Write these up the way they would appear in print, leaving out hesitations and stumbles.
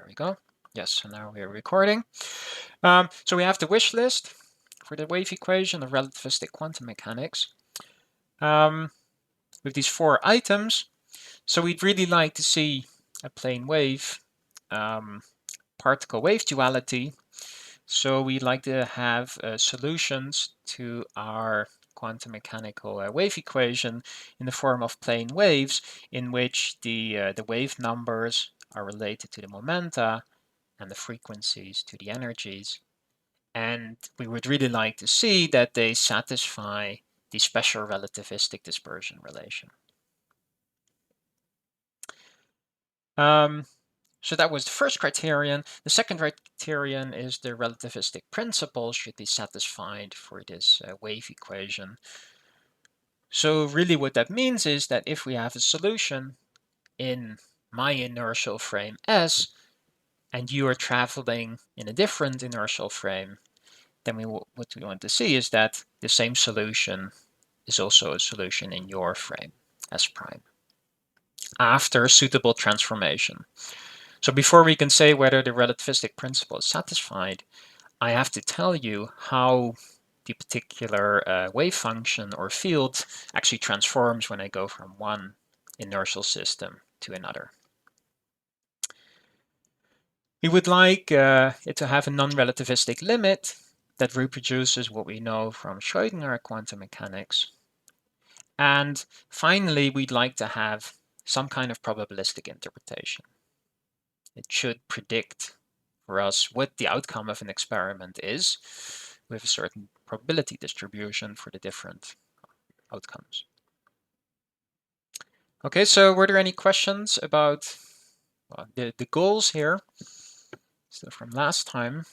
we go. Yes, so now we're recording. So we have the wish list for the wave equation of relativistic quantum mechanics with these 4 items. So we'd really like to see a plane wave particle wave duality. So we'd like to have solutions to our quantum mechanical wave equation in the form of plane waves in which the wave numbers are related to the momenta and the frequencies to the energies. And we would really like to see that they satisfy the special relativistic dispersion relation. So that was the first criterion. The second criterion is the relativistic principle should be satisfied for this wave equation. So really what that means is that if we have a solution in my inertial frame S, and you are traveling in a different inertial frame, then what we want to see is that the same solution is also a solution in your frame, S prime, after a suitable transformation. So before we can say whether the relativistic principle is satisfied, I have to tell you how the particular wave function or field actually transforms when I go from one inertial system to another. We would like it to have a non-relativistic limit that reproduces what we know from Schrodinger quantum mechanics. And finally, we'd like to have some kind of probabilistic interpretation. It should predict for us what the outcome of an experiment is with a certain probability distribution for the different outcomes. Okay, so were there any questions about the goals here? So from last time.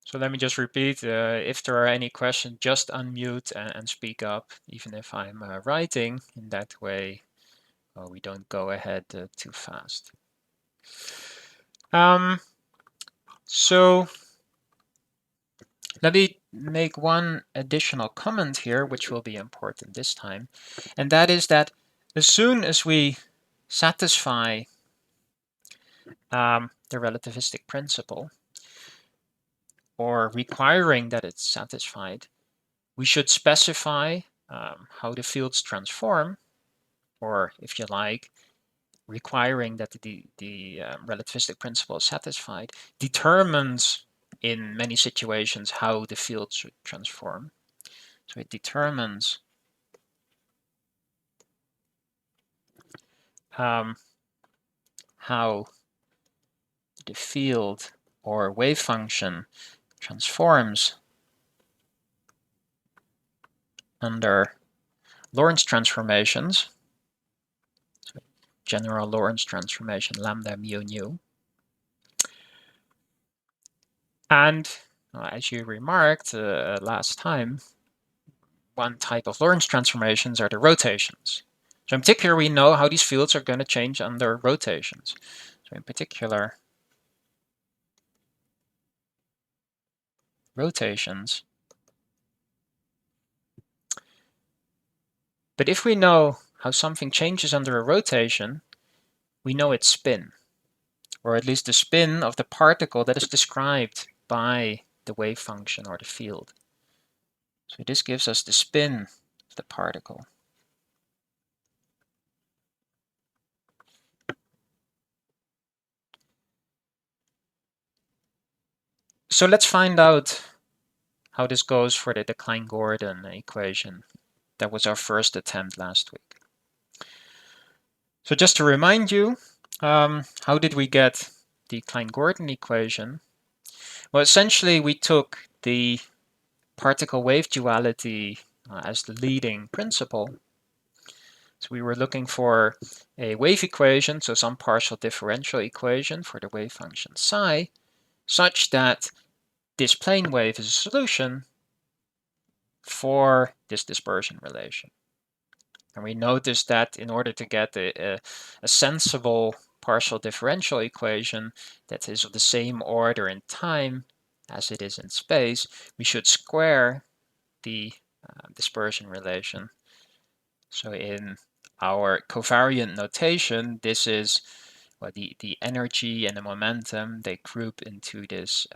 So let me just repeat, if there are any questions, just unmute and speak up, even if I'm writing. In that way, we don't go ahead too fast. So let me make one additional comment here, which will be important this time. And that is that as soon as we satisfy the relativistic principle, or requiring that it's satisfied, we should specify how the fields transform, or if you like, requiring that the relativistic principle is satisfied, determines in many situations how the field should transform. So it determines how the field or wave function transforms under Lorentz transformations, so general Lorentz transformation lambda mu nu. And as you remarked last time, one type of Lorentz transformations are the rotations. So in particular, we know how these fields are going to change under rotations. So in particular, rotations. But if we know how something changes under a rotation, we know its spin, or at least the spin of the particle that is described by the wave function or the field. So this gives us the spin of the particle. So let's find out how this goes for the Klein-Gordon equation. That was our first attempt last week. So just to remind you, how did we get the Klein-Gordon equation? Well, essentially we took the particle wave duality as the leading principle. So we were looking for a wave equation, so some partial differential equation for the wave function psi, such that this plane wave is a solution for this dispersion relation. And we noticed that in order to get a sensible partial differential equation that is of the same order in time as it is in space, we should square the dispersion relation. So in our covariant notation, this is the energy and the momentum, they group into this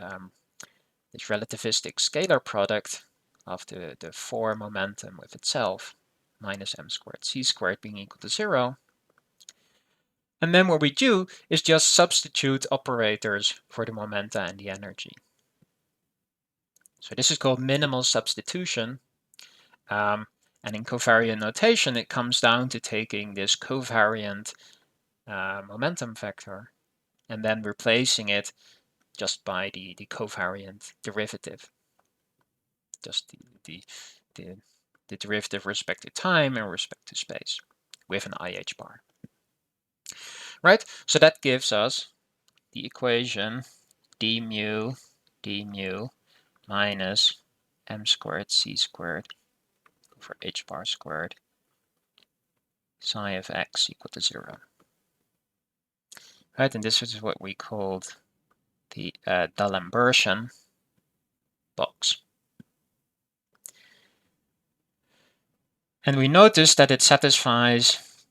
this relativistic scalar product of the 4 momentum with itself, minus m squared c squared being equal to 0. And then what we do is just substitute operators for the momenta and the energy. So this is called minimal substitution. And in covariant notation, it comes down to taking this covariant momentum vector and then replacing it just by the covariant derivative, just the derivative with respect to time and respect to space with an IH bar. Right, so that gives us the equation d mu minus m squared c squared over h bar squared psi of x equal to 0. Right, and this is what we called the Dullenversion box. And we notice that it satisfies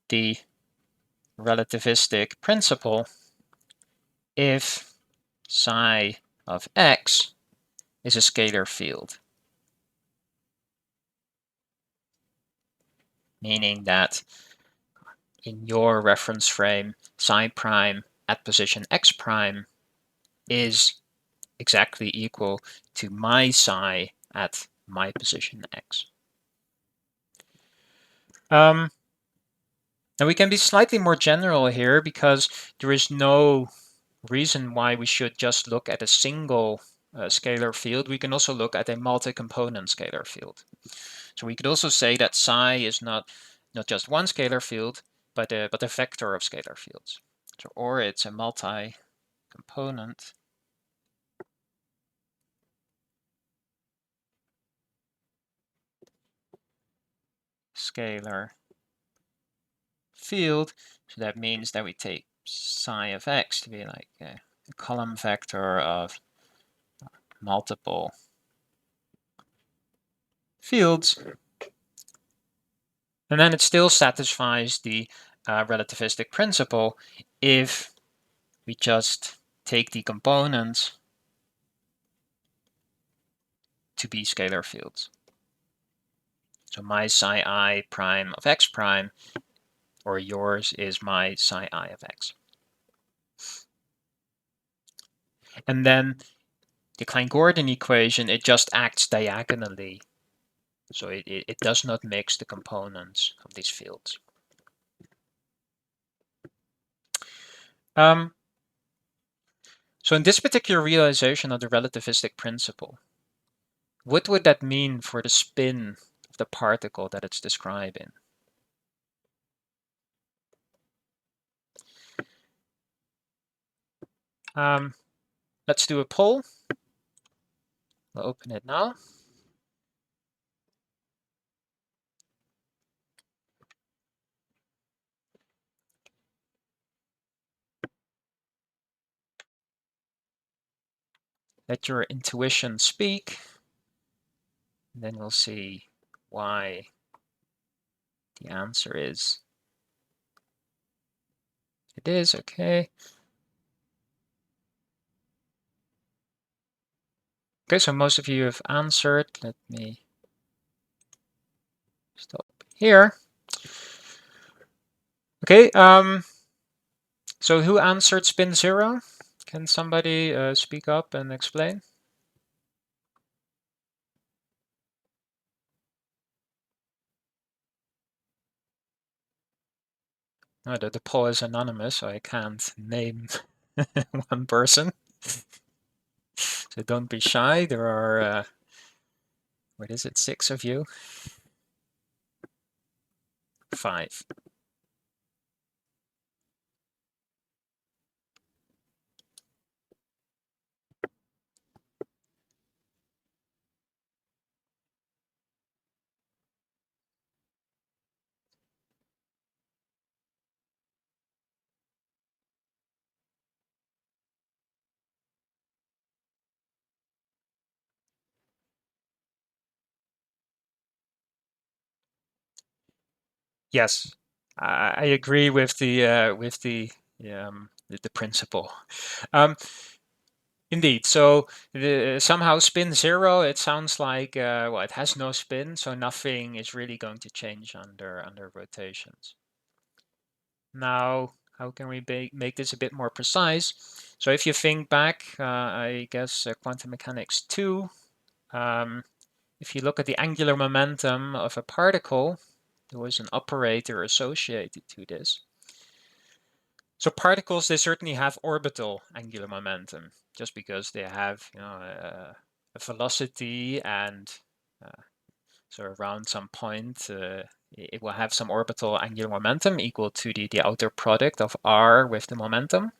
the relativistic principle if psi of x is a scalar field. Meaning that in your reference frame, psi prime at position x prime is exactly equal to my psi at my position x. Now we can be slightly more general here because there is no reason why we should just look at a single scalar field. We can also look at a multi-component scalar field. So we could also say that psi is not just one scalar field, but a vector of scalar fields. So, or it's a multi-component scalar field. So that means that we take psi of x to be like a column vector of multiple fields. And then it still satisfies the relativistic principle if we just take the components to be scalar fields. So my psi I prime of x prime, or yours is my psi I of x. And then the Klein-Gordon equation, it just acts diagonally. So it does not mix the components of these fields. So in this particular realization of the relativistic principle, what would that mean for the spin of the particle that it's describing? Let's do a poll. We'll open it now. Let your intuition speak. And then we'll see why the answer is. It is, okay. Okay, so most of you have answered. Let me stop here. Okay, so who answered spin 0? Can somebody speak up and explain? No, the poll is anonymous, so I can't name one person. So don't be shy. There are, what is it, 6 of you? 5. Yes, I agree with the principle. Um, Indeed. So somehow spin zero, it sounds like well, it has no spin, so nothing is really going to change under rotations. Now, how can we make this a bit more precise? So if you think back, I guess quantum mechanics 2, if you look at the angular momentum of a particle, there was an operator associated to this. So particles, they certainly have orbital angular momentum, just because they have a velocity and so around some point it will have some orbital angular momentum equal to the outer product of r with the momentum.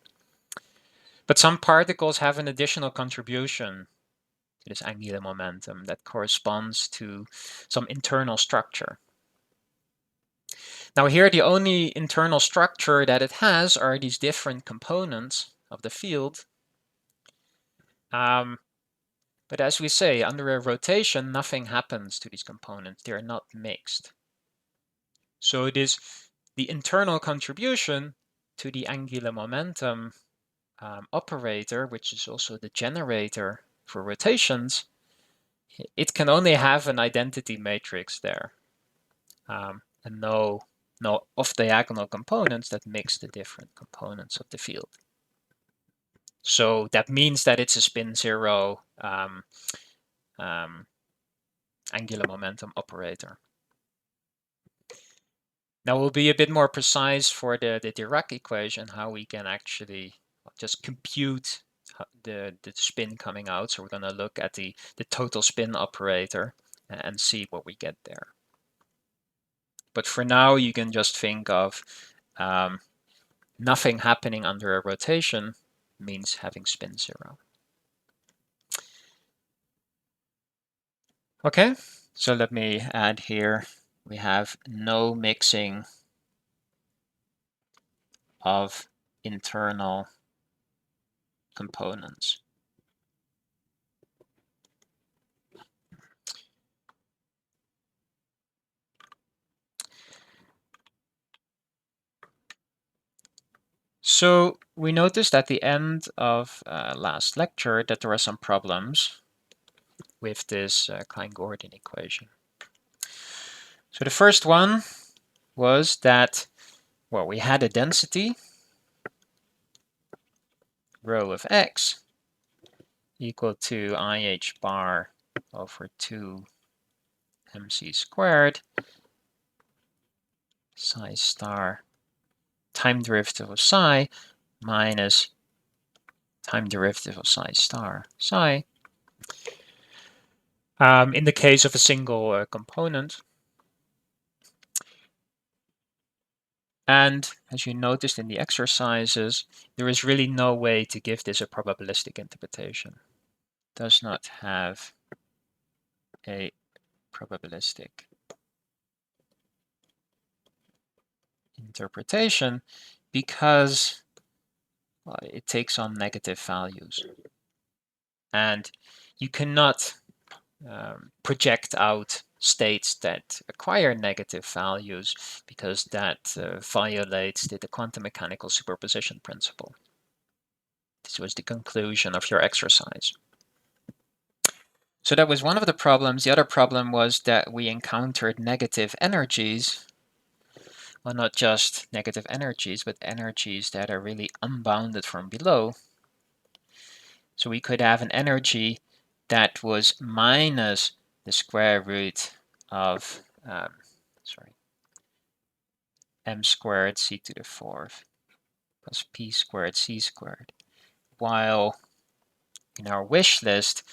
But some particles have an additional contribution to this angular momentum that corresponds to some internal structure. Now here the only internal structure that it has are these different components of the field. But as we say, under a rotation, nothing happens to these components. They are not mixed. So it is the internal contribution to the angular momentum operator, which is also the generator for rotations. It can only have an identity matrix there, and no off-diagonal components that mix the different components of the field. So that means that it's a spin zero angular momentum operator. Now we'll be a bit more precise for the Dirac equation, how we can actually just compute the spin coming out. So we're going to look at the total spin operator and see what we get there. But for now, you can just think of nothing happening under a rotation means having spin zero. Okay, so let me add here, we have no mixing of internal components. So we noticed at the end of last lecture that there are some problems with this Klein-Gordon equation. So the first one was that, well, we had a density, rho of x, equal to IH bar over 2 mc squared, psi star, time derivative of psi, minus time derivative of psi star psi. In the case of a single component. And as you noticed in the exercises, there is really no way to give this a probabilistic interpretation. It does not have a probabilistic interpretation because it takes on negative values. And you cannot project out states that acquire negative values because that violates the quantum mechanical superposition principle. This was the conclusion of your exercise. So that was one of the problems. The other problem was that we encountered negative energies. Well, not just negative energies, but energies that are really unbounded from below. So we could have an energy that was minus the square root of m squared c to the fourth plus p squared c squared. While in our wish list,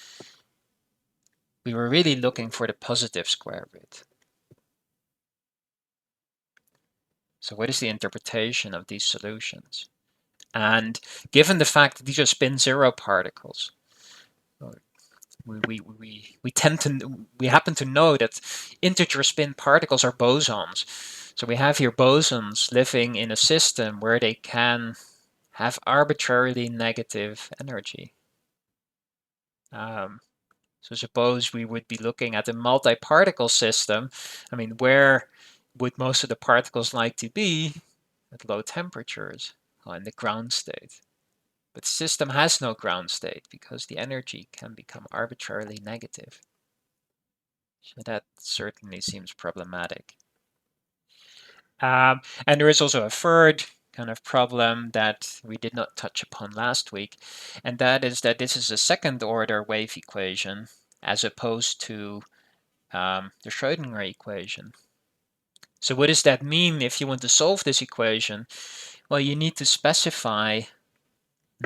we were really looking for the positive square root. So what is the interpretation of these solutions? And given the fact that these are spin zero particles, we happen to know that integer spin particles are bosons. So we have here bosons living in a system where they can have arbitrarily negative energy. So suppose we would be looking at a multi-particle system, I mean, where would most of the particles like to be at low temperatures or in the ground state? But the system has no ground state because the energy can become arbitrarily negative. So that certainly seems problematic. And there is also a third kind of problem that we did not touch upon last week, and that is that this is a second order wave equation as opposed to the Schrodinger equation. So what does that mean if you want to solve this equation? Well, you need to specify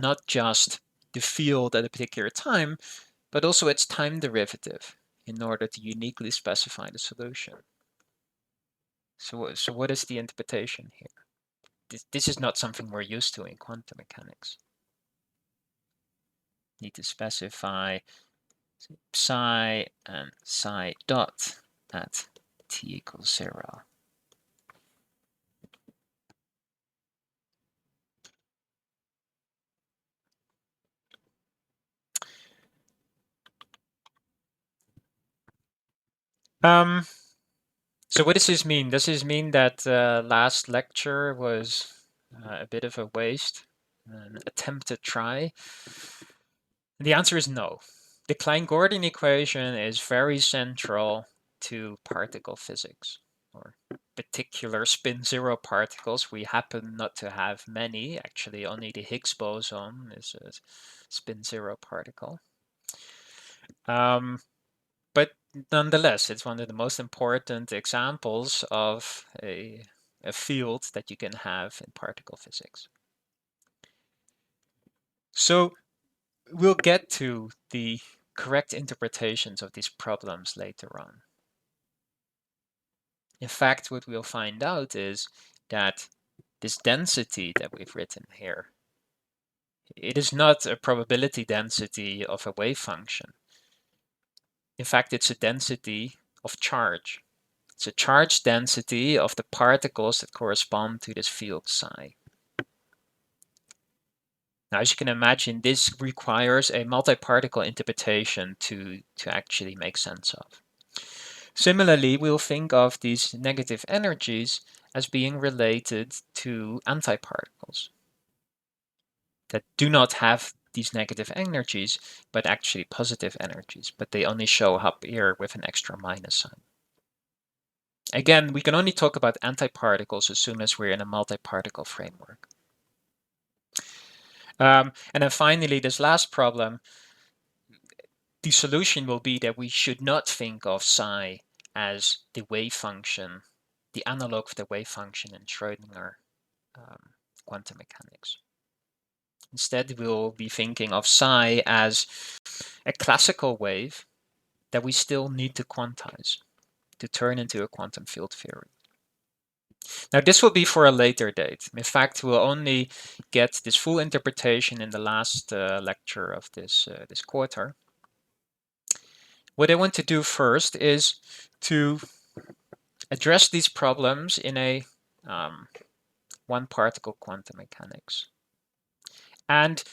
not just the field at a particular time, but also its time derivative in order to uniquely specify the solution. So what is the interpretation here? This is not something we're used to in quantum mechanics. Need to specify psi and psi dot at t equals 0. So what does this mean? Does this mean that last lecture was a bit of a waste, an attempted try? The answer is no. The Klein-Gordon equation is very central to particle physics, or particular spin zero particles. We happen not to have many. Actually, only the Higgs boson is a spin zero particle. But nonetheless, it's one of the most important examples of a field that you can have in particle physics. So we'll get to the correct interpretations of these problems later on. In fact, what we'll find out is that this density that we've written here, it is not a probability density of a wave function. In fact, it's a density of charge. It's a charge density of the particles that correspond to this field psi. Now, as you can imagine, this requires a multi-particle interpretation to actually make sense of. Similarly, we'll think of these negative energies as being related to antiparticles that do not have these negative energies, but actually positive energies, but they only show up here with an extra minus sign. Again, we can only talk about antiparticles as soon as we're in a multi-particle framework. And then finally, this last problem, the solution will be that we should not think of psi as the wave function, the analog of the wave function in Schrodinger quantum mechanics. Instead, we'll be thinking of psi as a classical wave that we still need to quantize to turn into a quantum field theory. Now, this will be for a later date. In fact, we'll only get this full interpretation in the last lecture of this quarter. What I want to do first is to address these problems in a one-particle quantum mechanics. And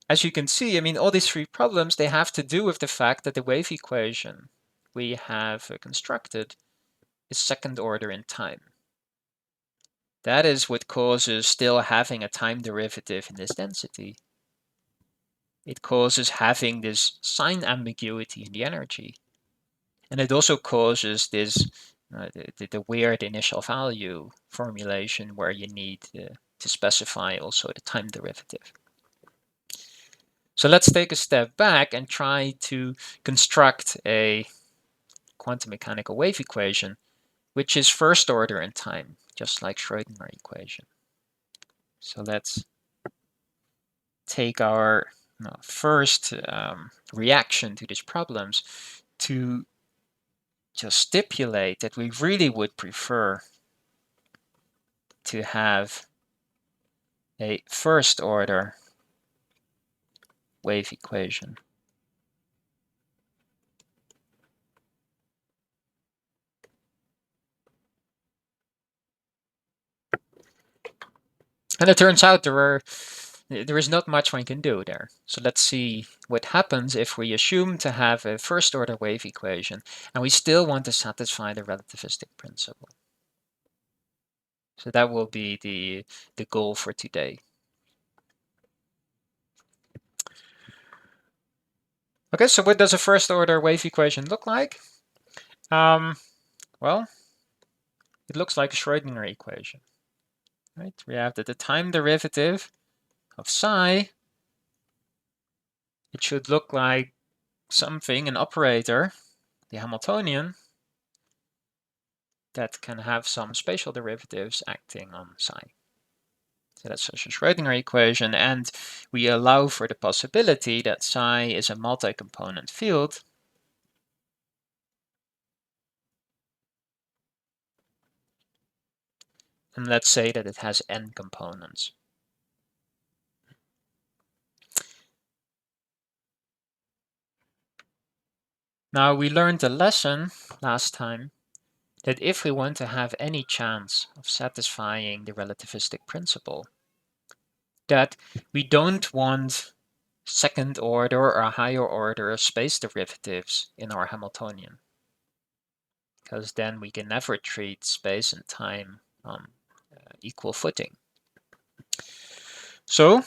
as you can see, I mean, all these three problems, they have to do with the fact that the wave equation we have constructed is second order in time. That is what causes still having a time derivative in this density. It causes having this sign ambiguity in the energy. And it also causes this the weird initial value formulation where you need to specify also the time derivative. So let's take a step back and try to construct a quantum mechanical wave equation, which is first order in time, just like Schrodinger equation. So let's take our first reaction to these problems to just stipulate that we really would prefer to have a first order wave equation. And it turns out there is not much one can do there. So let's see what happens if we assume to have a first order wave equation and we still want to satisfy the relativistic principle. So that will be the goal for today. Okay, so what does a first order wave equation look like? Well, it looks like a Schrodinger equation, right? We have that the time derivative of psi, it should look like something, an operator, the Hamiltonian, that can have some spatial derivatives acting on psi. So that's such a Schrodinger equation, and we allow for the possibility that psi is a multi-component field. And let's say that it has n components. Now, we learned a lesson last time that if we want to have any chance of satisfying the relativistic principle, that we don't want second order or higher order space derivatives in our Hamiltonian, because then we can never treat space and time on equal footing. So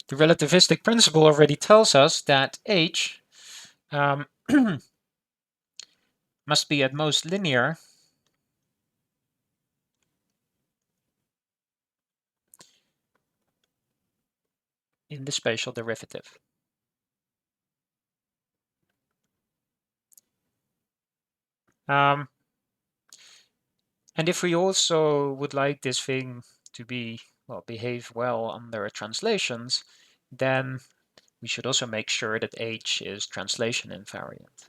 the relativistic principle already tells us that H must be at most linear in the spatial derivative. And if we also would like this thing to be, well, behave well under translations, then we should also make sure that H is translation invariant.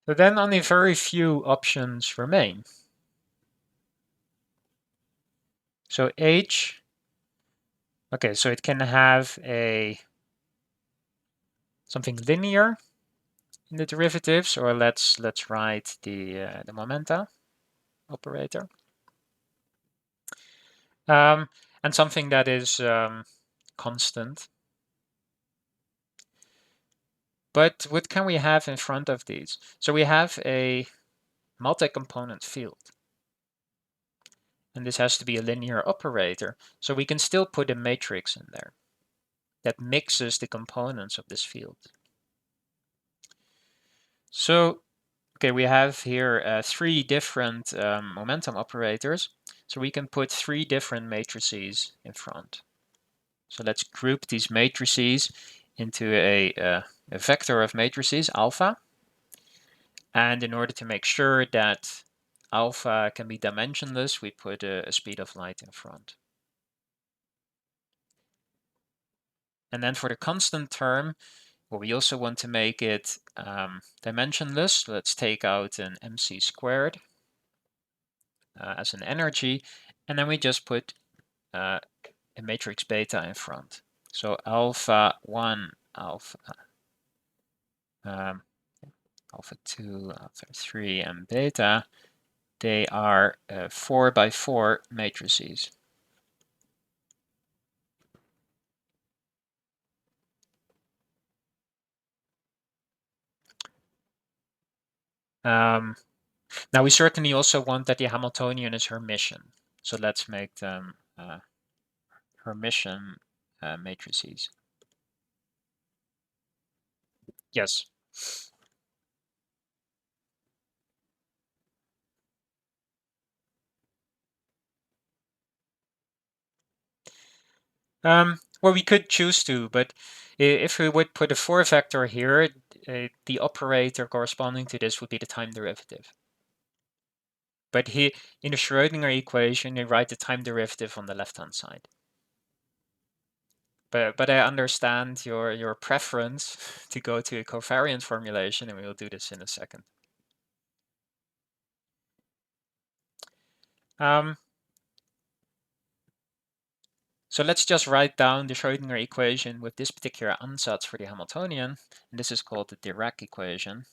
So then only very few options remain. So H, okay, so it can have something linear in the derivatives, or let's write the momenta operator, and something that is constant. But what can we have in front of these? So we have a multi-component field, and this has to be a linear operator. So we can still put a matrix in there that mixes the components of this field. So, okay, we have here 3 different momentum operators. So we can put 3 different matrices in front. So let's group these matrices into a vector of matrices, alpha. And in order to make sure that alpha can be dimensionless, we put a speed of light in front. And then for the constant term, well, we also want to make it dimensionless. Let's take out an mc squared as an energy, and then we just put a matrix beta in front. So alpha 1, alpha 2, alpha 3, and beta, they are 4 by 4 matrices. Now we certainly also want that the Hamiltonian is Hermitian. So let's make them Hermitian matrices. Yes. Well, we could choose to, but if we would put a 4 vector here, the operator corresponding to this would be the time derivative. But here in the Schrodinger equation, you write the time derivative on the left-hand side. But I understand your preference to go to a covariant formulation, and we will do this in a second. So let's just write down the Schrodinger equation with this particular ansatz for the Hamiltonian, and this is called the Dirac equation.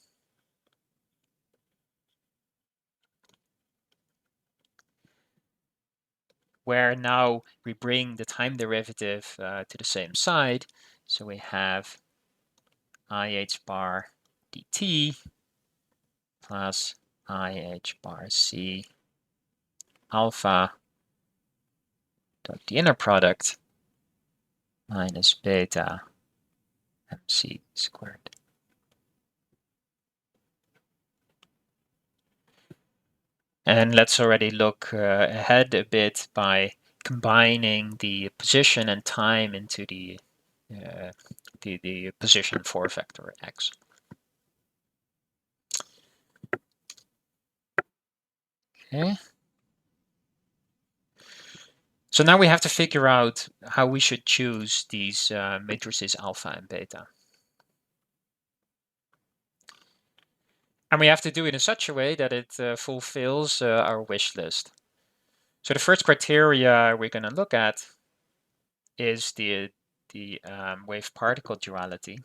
where now we bring the time derivative to the same side. So we have IH bar dt plus IH bar C alpha dot the inner product minus beta MC squared. And let's already look ahead a bit by combining the position and time into the position 4 vector x. Okay. So now we have to figure out how we should choose these matrices alpha and beta. And we have to do it in such a way that it fulfills our wish list. So the first criteria we're going to look at is the wave-particle duality.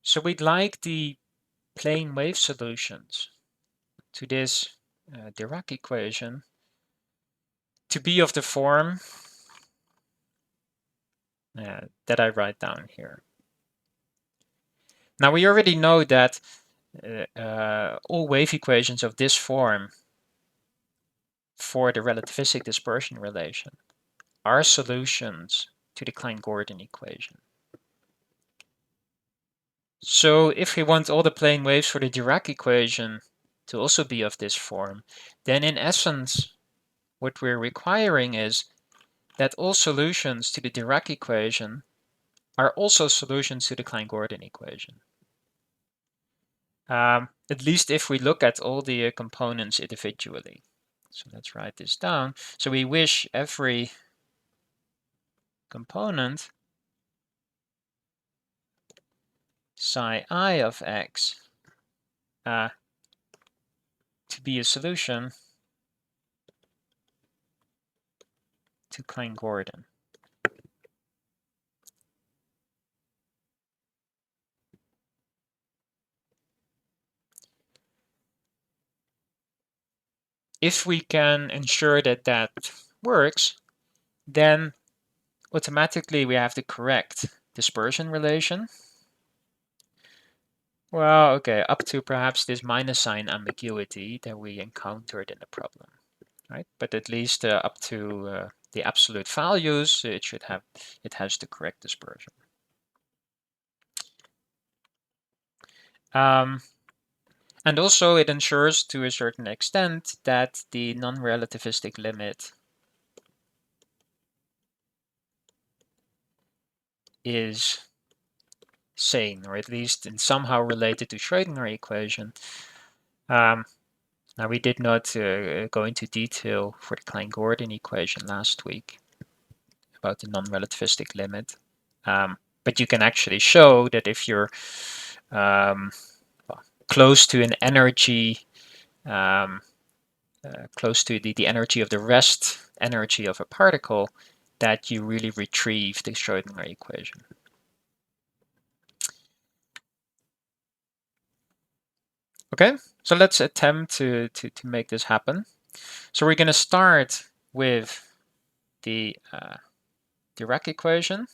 So we'd like the plane wave solutions to this Dirac equation to be of the form that I write down here. Now we already know that all wave equations of this form for the relativistic dispersion relation are solutions to the Klein-Gordon equation. So if we want all the plane waves for the Dirac equation to also be of this form, then in essence, what we're requiring is that all solutions to the Dirac equation are also solutions to the Klein-Gordon equation. At least if we look at all the components individually. So let's write this down. So we wish every component psi I of x to be a solution to Klein-Gordon. If we can ensure that that works, then automatically we have the correct dispersion relation. Well, okay, up to perhaps this minus sign ambiguity that we encountered in the problem, right? But at least up to the absolute values, it has the correct dispersion. And also it ensures to a certain extent that the non-relativistic limit is sane, or at least in somehow related to Schrodinger equation. Now we did not go into detail for the Klein-Gordon equation last week about the non-relativistic limit, but you can actually show that if you're close to an energy, close to the energy of the rest energy of a particle, that you really retrieve the Schrodinger equation. Okay, so let's attempt to make this happen. So we're going to start with the Dirac equation.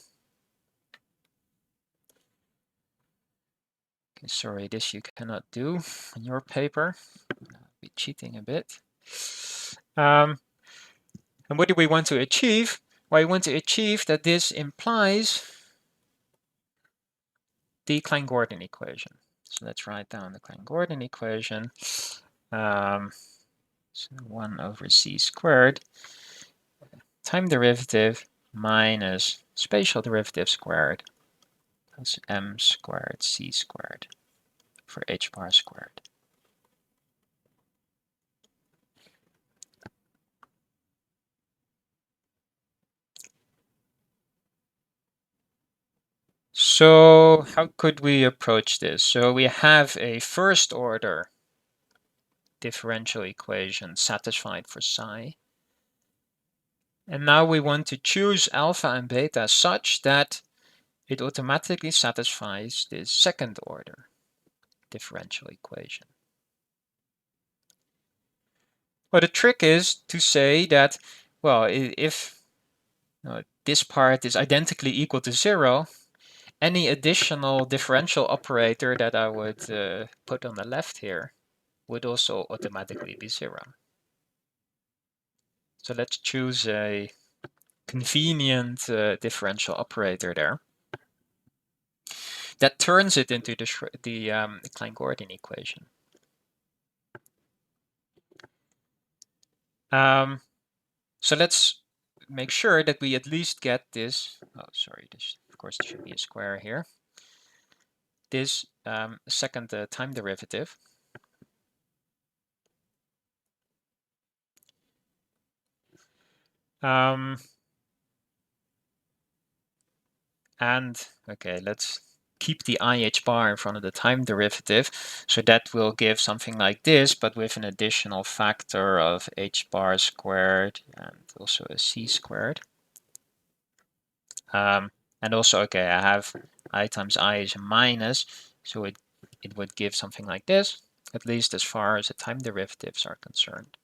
Okay, sorry, this you cannot do on your paper. I'll be cheating a bit. And what do we want to achieve? Well, we want to achieve that this implies the Klein-Gordon equation. So let's write down the Klein-Gordon equation. So 1 over c squared, time derivative minus spatial derivative squared plus m squared c squared for h bar squared. So how could we approach this? So we have a first order differential equation satisfied for psi. And now we want to choose alpha and beta such that it automatically satisfies this second order differential equation. Well, the trick is to say that, well, if this part is identically equal to 0, any additional differential operator that I would put on the left here would also automatically be 0. So let's choose a convenient differential operator there that turns it into the Klein-Gordon equation. So let's make sure that we at least get this. Oh, sorry. This, of course, there should be a square here. This second time derivative. And okay, let's keep the IH bar in front of the time derivative. So that will give something like this, but with an additional factor of h bar squared and also a c squared. And also, okay, I have I times I is a minus, so it would give something like this, at least as far as the time derivatives are concerned.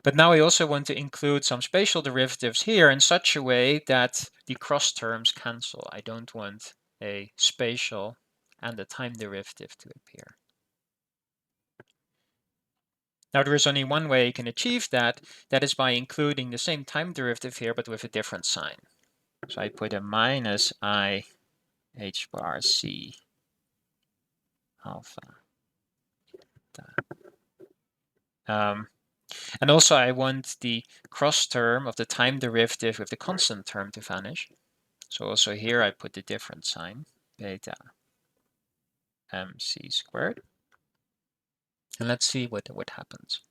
But now we also want to include some spatial derivatives here in such a way that the cross terms cancel. I don't want a spatial and a time derivative to appear. Now there is only one way you can achieve that. That is by including the same time derivative here, but with a different sign. So I put a minus I h bar c alpha. And also I want the cross term of the time derivative with the constant term to vanish. So also here I put a different sign, beta mc squared. And let's see what happens.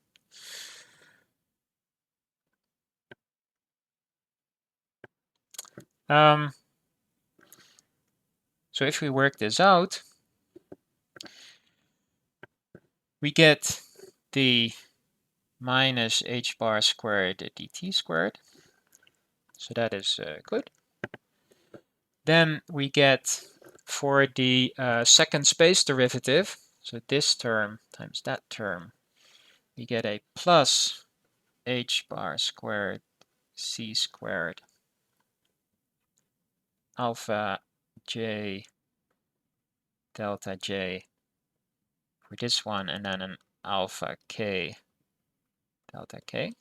So if we work this out, we get the minus h bar squared dt squared. So that is good. Then we get for the second space derivative, so this term times that term, we get a plus h bar squared c squared alpha j delta j for this one, and then an alpha k delta k.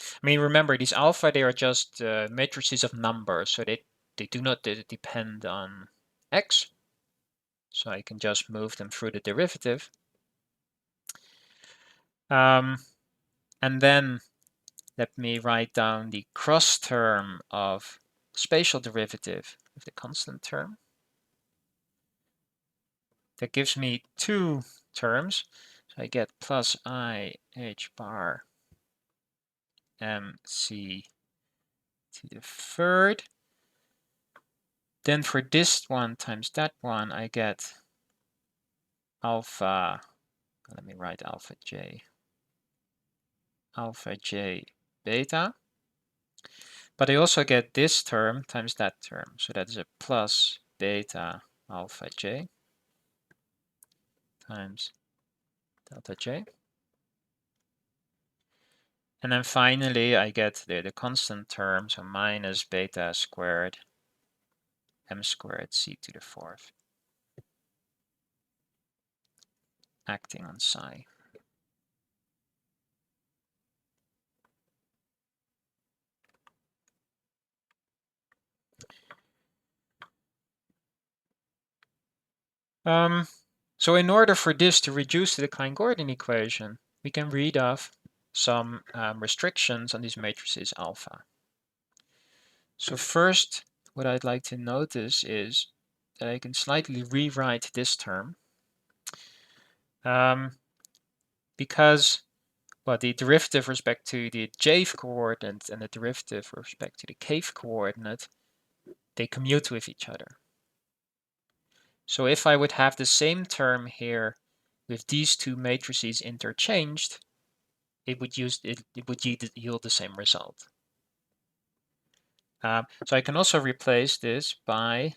I mean, remember, these alpha, they are just matrices of numbers, so they do not depend on x. So I can just move them through the derivative. And then let me write down the cross term of spatial derivative with the constant term. That gives me two terms. So I get plus I h bar mc to the third. Then for this one times that one, I get alpha, let me write alpha j beta. But I also get this term times that term. So that is a plus beta alpha j times delta j. And then finally, I get the constant term, so minus beta squared m squared c to the fourth, acting on psi. So in order for this to reduce to the Klein-Gordon equation, we can read off some restrictions on these matrices alpha. So first, what I'd like to notice is that I can slightly rewrite this term because But the derivative with respect to the jth coordinate and the derivative with respect to the kth coordinate, they commute with each other. So if I would have the same term here with these two matrices interchanged, it would yield the same result. So I can also replace this by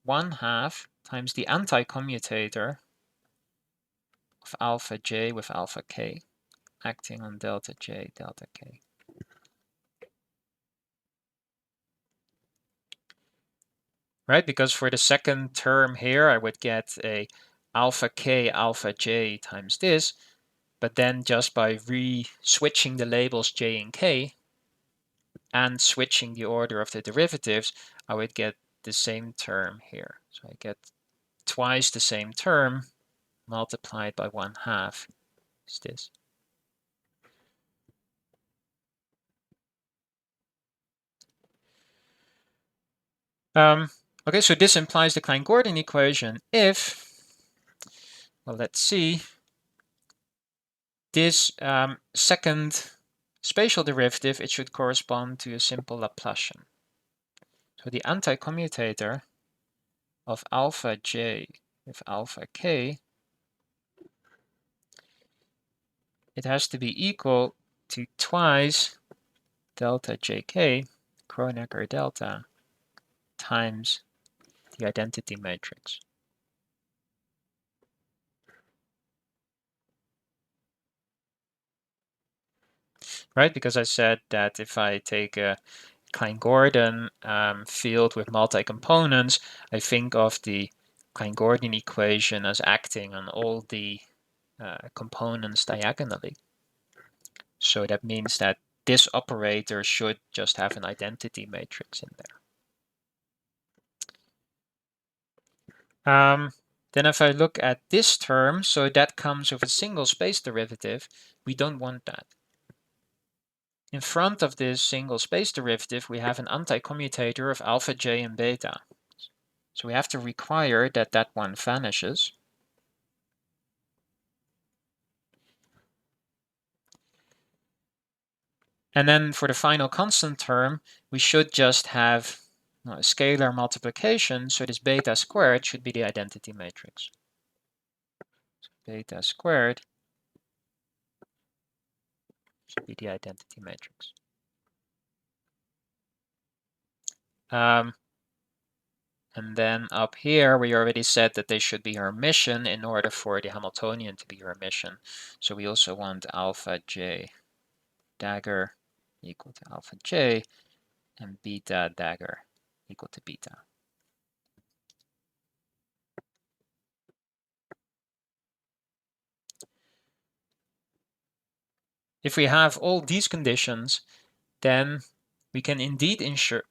1/2 times the anti-commutator of alpha j with alpha k, acting on delta j, delta k. Right, because for the second term here, I would get a alpha k, alpha j times this, but then just by switching the labels j and k and switching the order of the derivatives, I would get the same term here. So I get twice the same term multiplied by 1/2 is this. Okay, so this implies the Klein-Gordon equation if, well, let's see, this second spatial derivative, it should correspond to a simple Laplacian. So the anti-commutator of alpha j with alpha k, it has to be equal to twice delta jk, Kronecker delta, times the identity matrix. Right, because I said that if I take a Klein-Gordon field with multi-components, I think of the Klein-Gordon equation as acting on all the components diagonally. So that means that this operator should just have an identity matrix in there. Then if I look at this term, so that comes with a single space derivative, we don't want that. In front of this single space derivative, we have an anti-commutator of alpha j and beta. So we have to require that that one vanishes. And then for the final constant term, we should just have a scalar multiplication, so this beta squared should be the identity matrix. So beta squared should be the identity matrix. And then up here, we already said that they should be Hermitian in order for the Hamiltonian to be Hermitian. So we also want alpha j dagger equal to alpha j and beta dagger equal to beta. If we have all these conditions, then we can indeed assure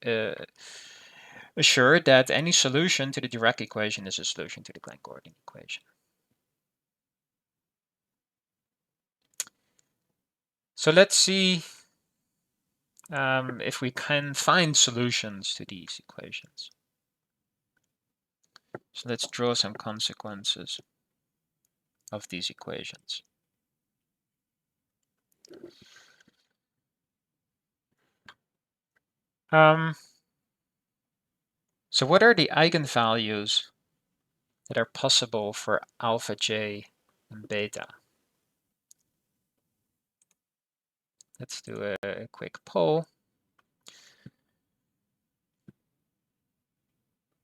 that any solution to the Dirac equation is a solution to the Klein-Gordon equation. So let's see if we can find solutions to these equations. So let's draw some consequences of these equations. So what are the eigenvalues that are possible for alpha j and beta? Let's do a quick poll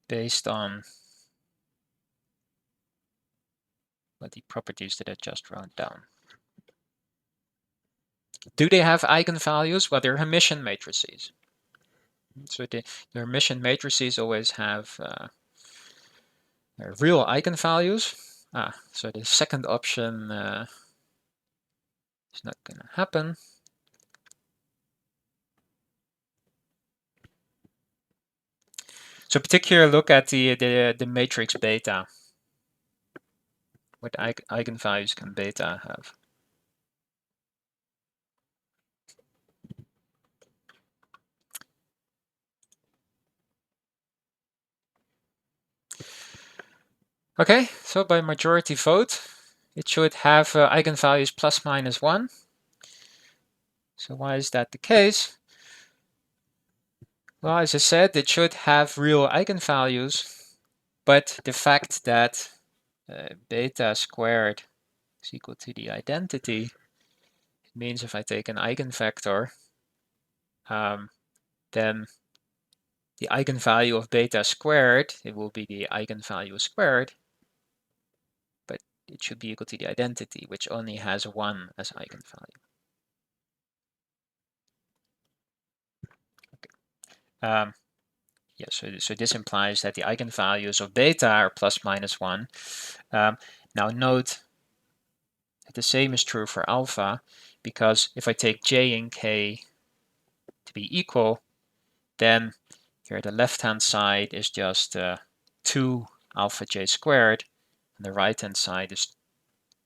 based on the properties that I just wrote down. Do they have eigenvalues? Well, they're Hermitian matrices. So the Hermitian matrices always have real eigenvalues. So the second option is not going to happen. So particularly look at the matrix beta. What eigenvalues can beta have? Okay, so by majority vote, it should have eigenvalues plus minus 1. So why is that the case? Well, as I said, it should have real eigenvalues, but the fact that beta squared is equal to the identity, it means if I take an eigenvector, then the eigenvalue of beta squared, it will be the eigenvalue squared, but it should be equal to the identity, which only has 1 as eigenvalue. Okay. Yeah, so this implies that the eigenvalues of beta are plus minus 1. Now note that the same is true for alpha, because if I take j and k to be equal, then here the left-hand side is just 2 alpha j squared, and the right-hand side is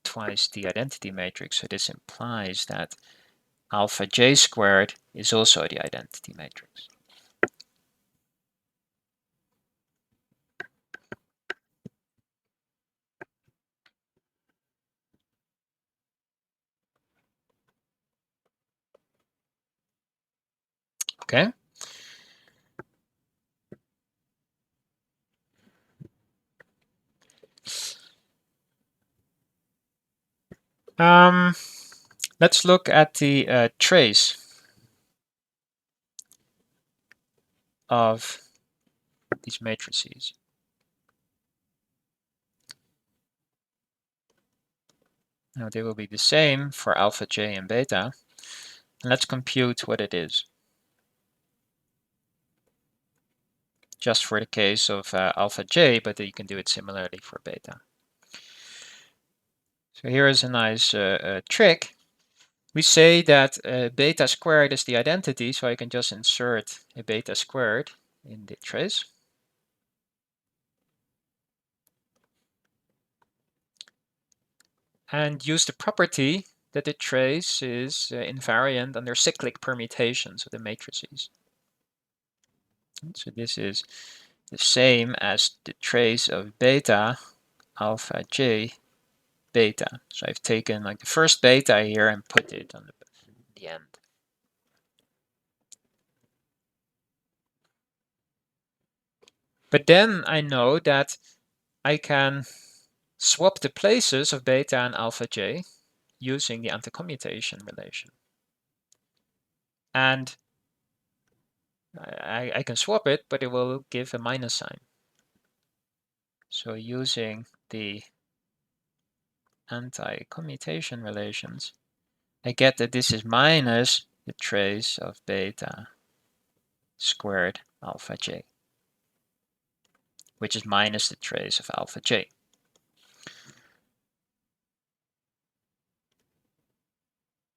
twice the identity matrix. So this implies that alpha j squared is also the identity matrix. Okay. Let's look at the trace of these matrices. Now they will be the same for alpha j and beta. And let's compute what it is. Just for the case of alpha j, but you can do it similarly for beta. So here is a nice trick. We say that beta squared is the identity, so I can just insert a beta squared in the trace. And use the property that the trace is invariant under cyclic permutations of the matrices. So this is the same as the trace of beta alpha j beta. So I've taken like the first beta here and put it on the end. But then I know that I can swap the places of beta and alpha j using the anti-commutation relation. And I can swap it, but it will give a minus sign. So using the anti-commutation relations, I get that this is minus the trace of beta squared alpha j, which is minus the trace of alpha j.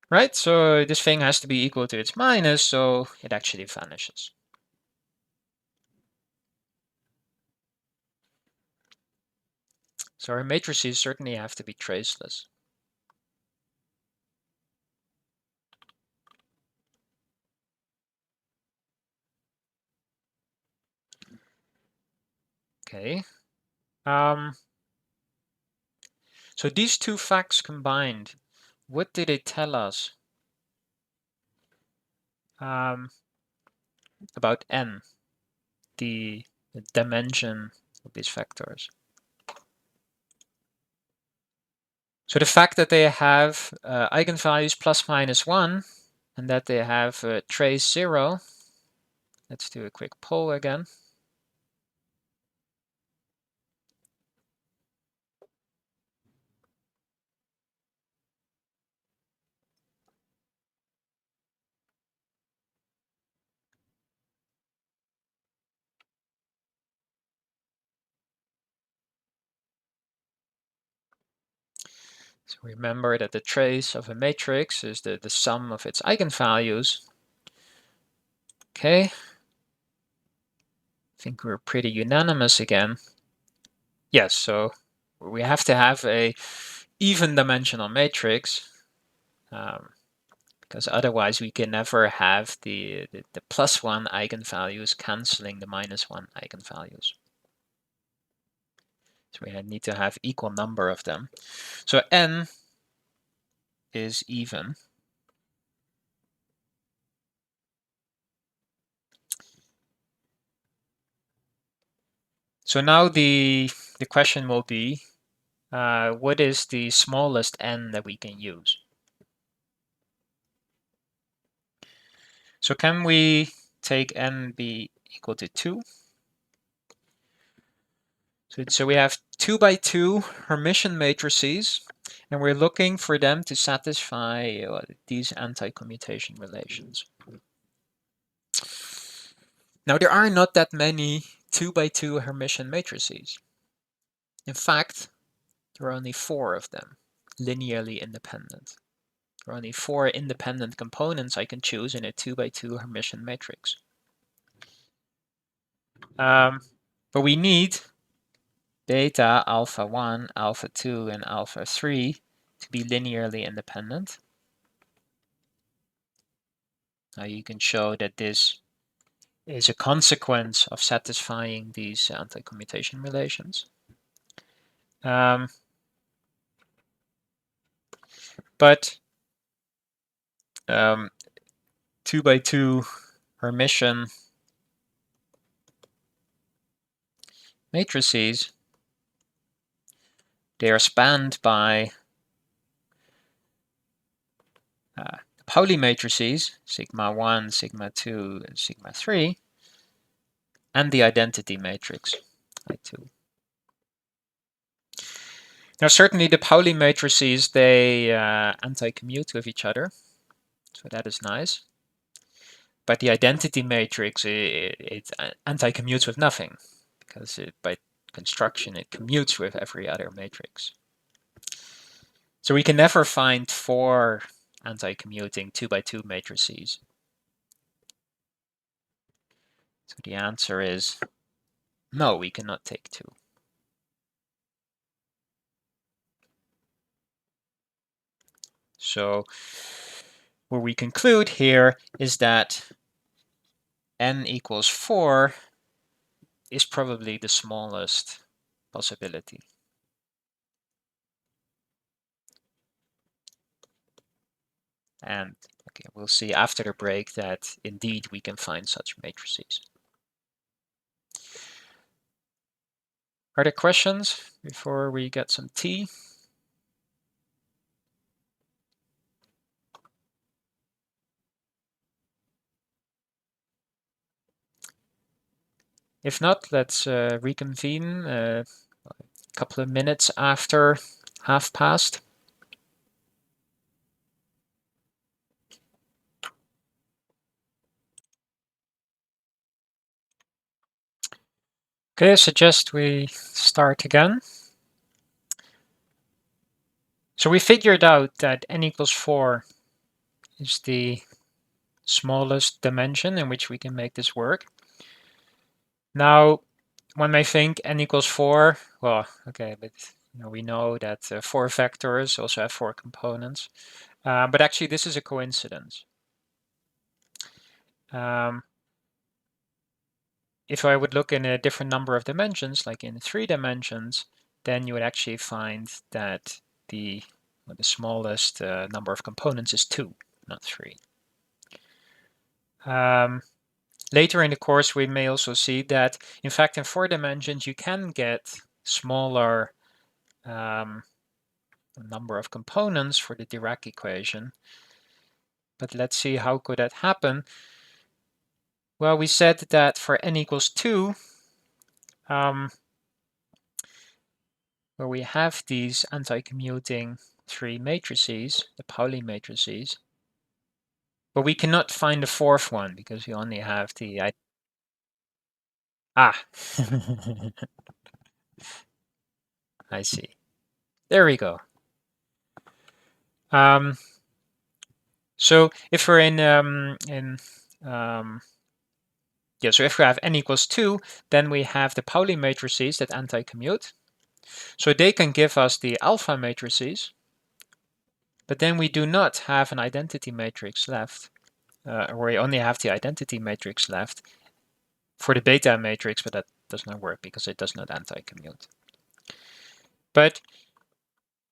Right, so this thing has to be equal to its minus, so it actually vanishes. So our matrices certainly have to be traceless. Okay. So these two facts combined, what did they tell us about n, the dimension of these vectors? So the fact that they have eigenvalues plus minus 1 and that they have trace 0. Let's do a quick poll again. So remember that the trace of a matrix is the sum of its eigenvalues. Okay. I think we're pretty unanimous again. Yes, so we have to have a even dimensional matrix, because otherwise we can never have the plus 1 eigenvalues canceling the minus 1 eigenvalues. So we need to have equal number of them. So n is even. So now the question will be, what is the smallest n that we can use? So can we take n be equal to 2? So we have 2 by 2 Hermitian matrices, and we're looking for them to satisfy these anti-commutation relations. Now there are not that many 2 by 2 Hermitian matrices. In fact, there are only 4 of them, linearly independent. There are only 4 independent components I can choose in a 2 by 2 Hermitian matrix. But we need beta, alpha 1, alpha 2, and alpha 3 to be linearly independent. Now you can show that this is a consequence of satisfying these anti-commutation relations. But 2 by 2 Hermitian matrices, they are spanned by Pauli matrices, sigma 1, sigma 2, and sigma 3, and the identity matrix, I2. Now certainly the Pauli matrices, they anti-commute with each other, so that is nice. But the identity matrix, it anti-commutes with nothing, because by construction it commutes with every other matrix. So we can never find 4 anti-commuting 2 by 2 matrices. So the answer is no, we cannot take 2. So what we conclude here is that n equals 4 is probably the smallest possibility. And okay, we'll see after the break that indeed we can find such matrices. Are there questions before we get some tea? If not, let's reconvene a couple of minutes after past. Okay, I suggest we start again. So we figured out that n equals 4 is the smallest dimension in which we can make this work. Now, one may think n equals 4, well, okay, but we know that 4 vectors also have 4 components. But actually, this is a coincidence. If I would look in a different number of dimensions, like in 3 dimensions, then you would actually find that the smallest number of components is 2, not 3. Later in the course, we may also see that, in fact, in 4 dimensions, you can get smaller number of components for the Dirac equation. But let's see, how could that happen? Well, we said that for n equals 2, where we have these anti-commuting 3 matrices, the Pauli matrices, but we cannot find the 4th one because we only have the... I see. There we go. So if we're so if we have n equals 2, then we have the Pauli matrices that anti-commute. So they can give us the alpha matrices, but then we do not have an identity matrix left, or we only have the identity matrix left for the beta matrix, but that does not work because it does not anti-commute. But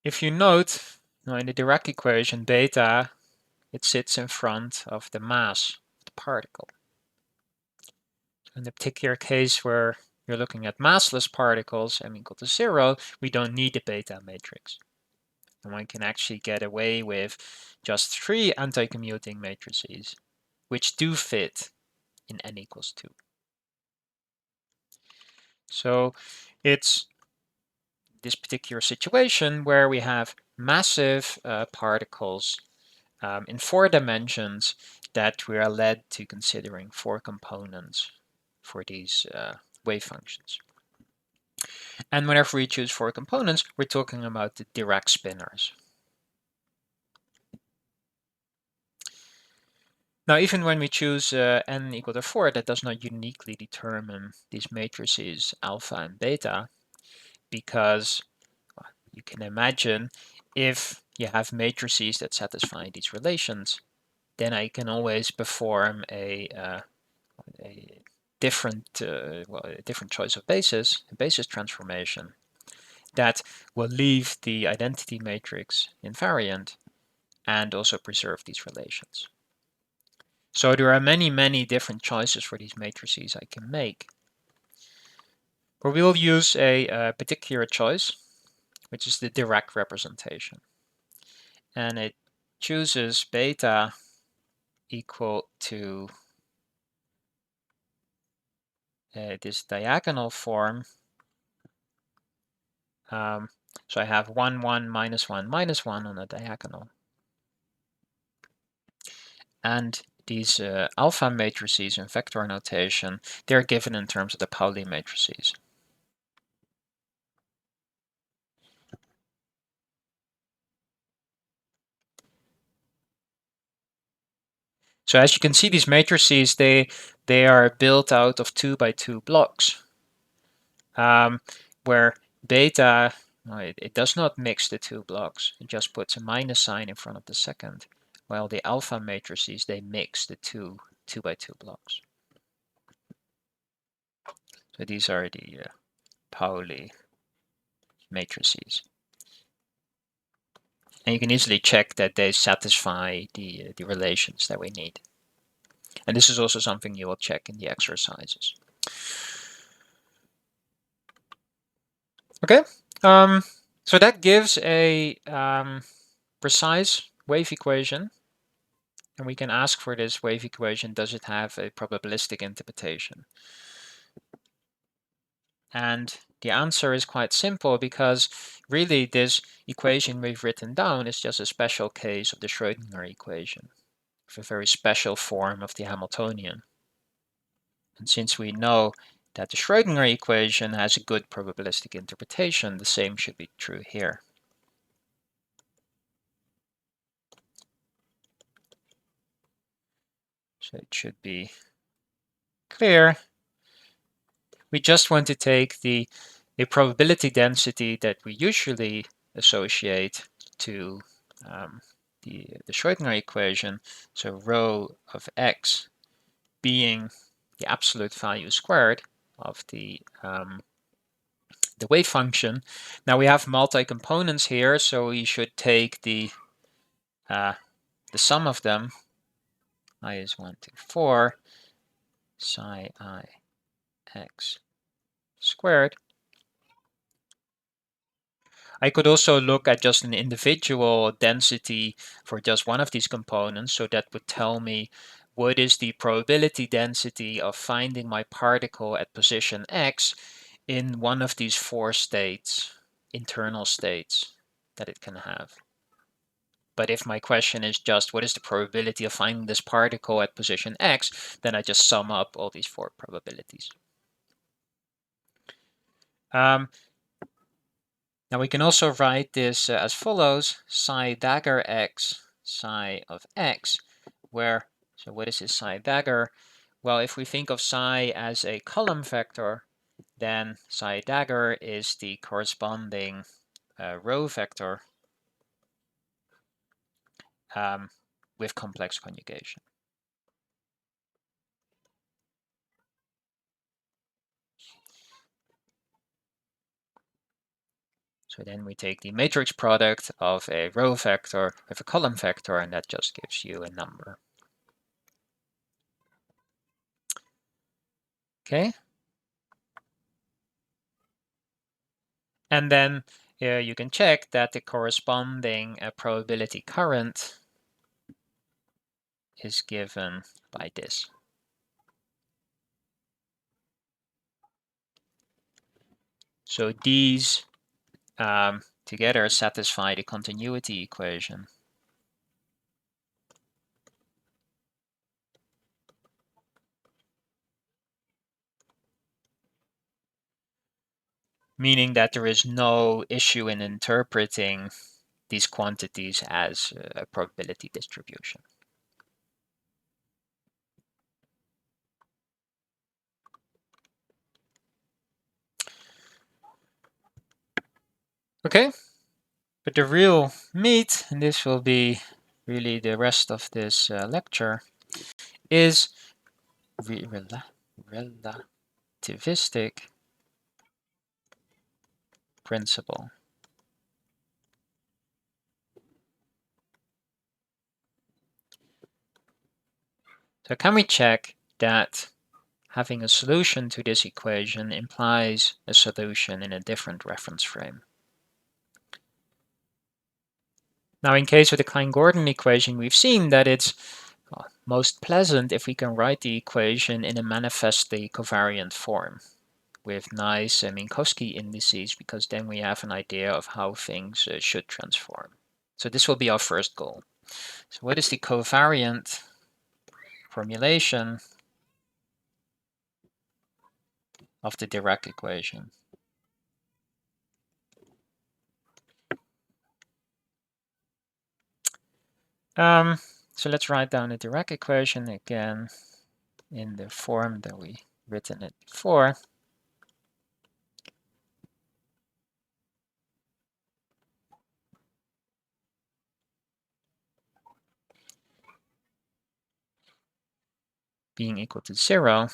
if you note, in the Dirac equation, beta, it sits in front of the mass of the particle. In the particular case where you're looking at massless particles, m equal to 0, we don't need the beta matrix. And one can actually get away with just 3 anti-commuting matrices, which do fit in n equals 2. So it's this particular situation where we have massive particles in 4 dimensions that we are led to considering 4 components for these wave functions. And whenever we choose 4 components, we're talking about the Dirac spinors. Now, even when we choose n equal to 4, that does not uniquely determine these matrices alpha and beta, because you can imagine if you have matrices that satisfy these relations, then I can always perform a different choice of basis, a basis transformation, that will leave the identity matrix invariant and also preserve these relations. So there are many, many different choices for these matrices I can make. But we will use a particular choice, which is the Dirac representation. And it chooses beta equal to this diagonal form. So I have 1, 1, minus 1, minus 1 on a diagonal. And these alpha matrices in vector notation, they're given in terms of the Pauli matrices. So as you can see, these matrices, they are built out of 2 by 2 blocks, where beta, it does not mix the 2 blocks. It just puts a minus sign in front of the second, while the alpha matrices, they mix the 2 by 2 blocks. So these are the Pauli matrices. And you can easily check that they satisfy the relations that we need. And this is also something you will check in the exercises. Okay, so that gives a precise wave equation. And we can ask for this wave equation, does it have a probabilistic interpretation? And the answer is quite simple, because really this equation we've written down is just a special case of the Schrodinger equation, a very special form of the Hamiltonian. And since we know that the Schrodinger equation has a good probabilistic interpretation, the same should be true here. So it should be clear. We just want to take the probability density that we usually associate to the Schrodinger equation, so rho of x being the absolute value squared of the wave function. Now we have multi-components here, so we should take the sum of them. I is 1 to 4 psi I x squared. I could also look at just an individual density for just one of these components, so that would tell me what is the probability density of finding my particle at position x in one of these 4 states, internal states that it can have. But if my question is just what is the probability of finding this particle at position x, then I just sum up all these 4 probabilities. Now we can also write this as follows: psi dagger x psi of x, where, so what is this psi dagger? Well, if we think of psi as a column vector, then psi dagger is the corresponding row vector with complex conjugation. So then we take the matrix product of a row vector with a column vector, and that just gives you a number. Okay. And then you can check that the corresponding probability current is given by this. So these together satisfy the continuity equation. Meaning that there is no issue in interpreting these quantities as a probability distribution. Okay, but the real meat, and this will be really the rest of this lecture, is relativistic principle. So can we check that having a solution to this equation implies a solution in a different reference frame? Now, in case of the Klein-Gordon equation, we've seen that it's most pleasant if we can write the equation in a manifestly covariant form with nice Minkowski indices, because then we have an idea of how things should transform. So this will be our first goal. So what is the covariant formulation of the Dirac equation? So let's write down the Dirac equation again in the form that we've written it before. Being equal to 0.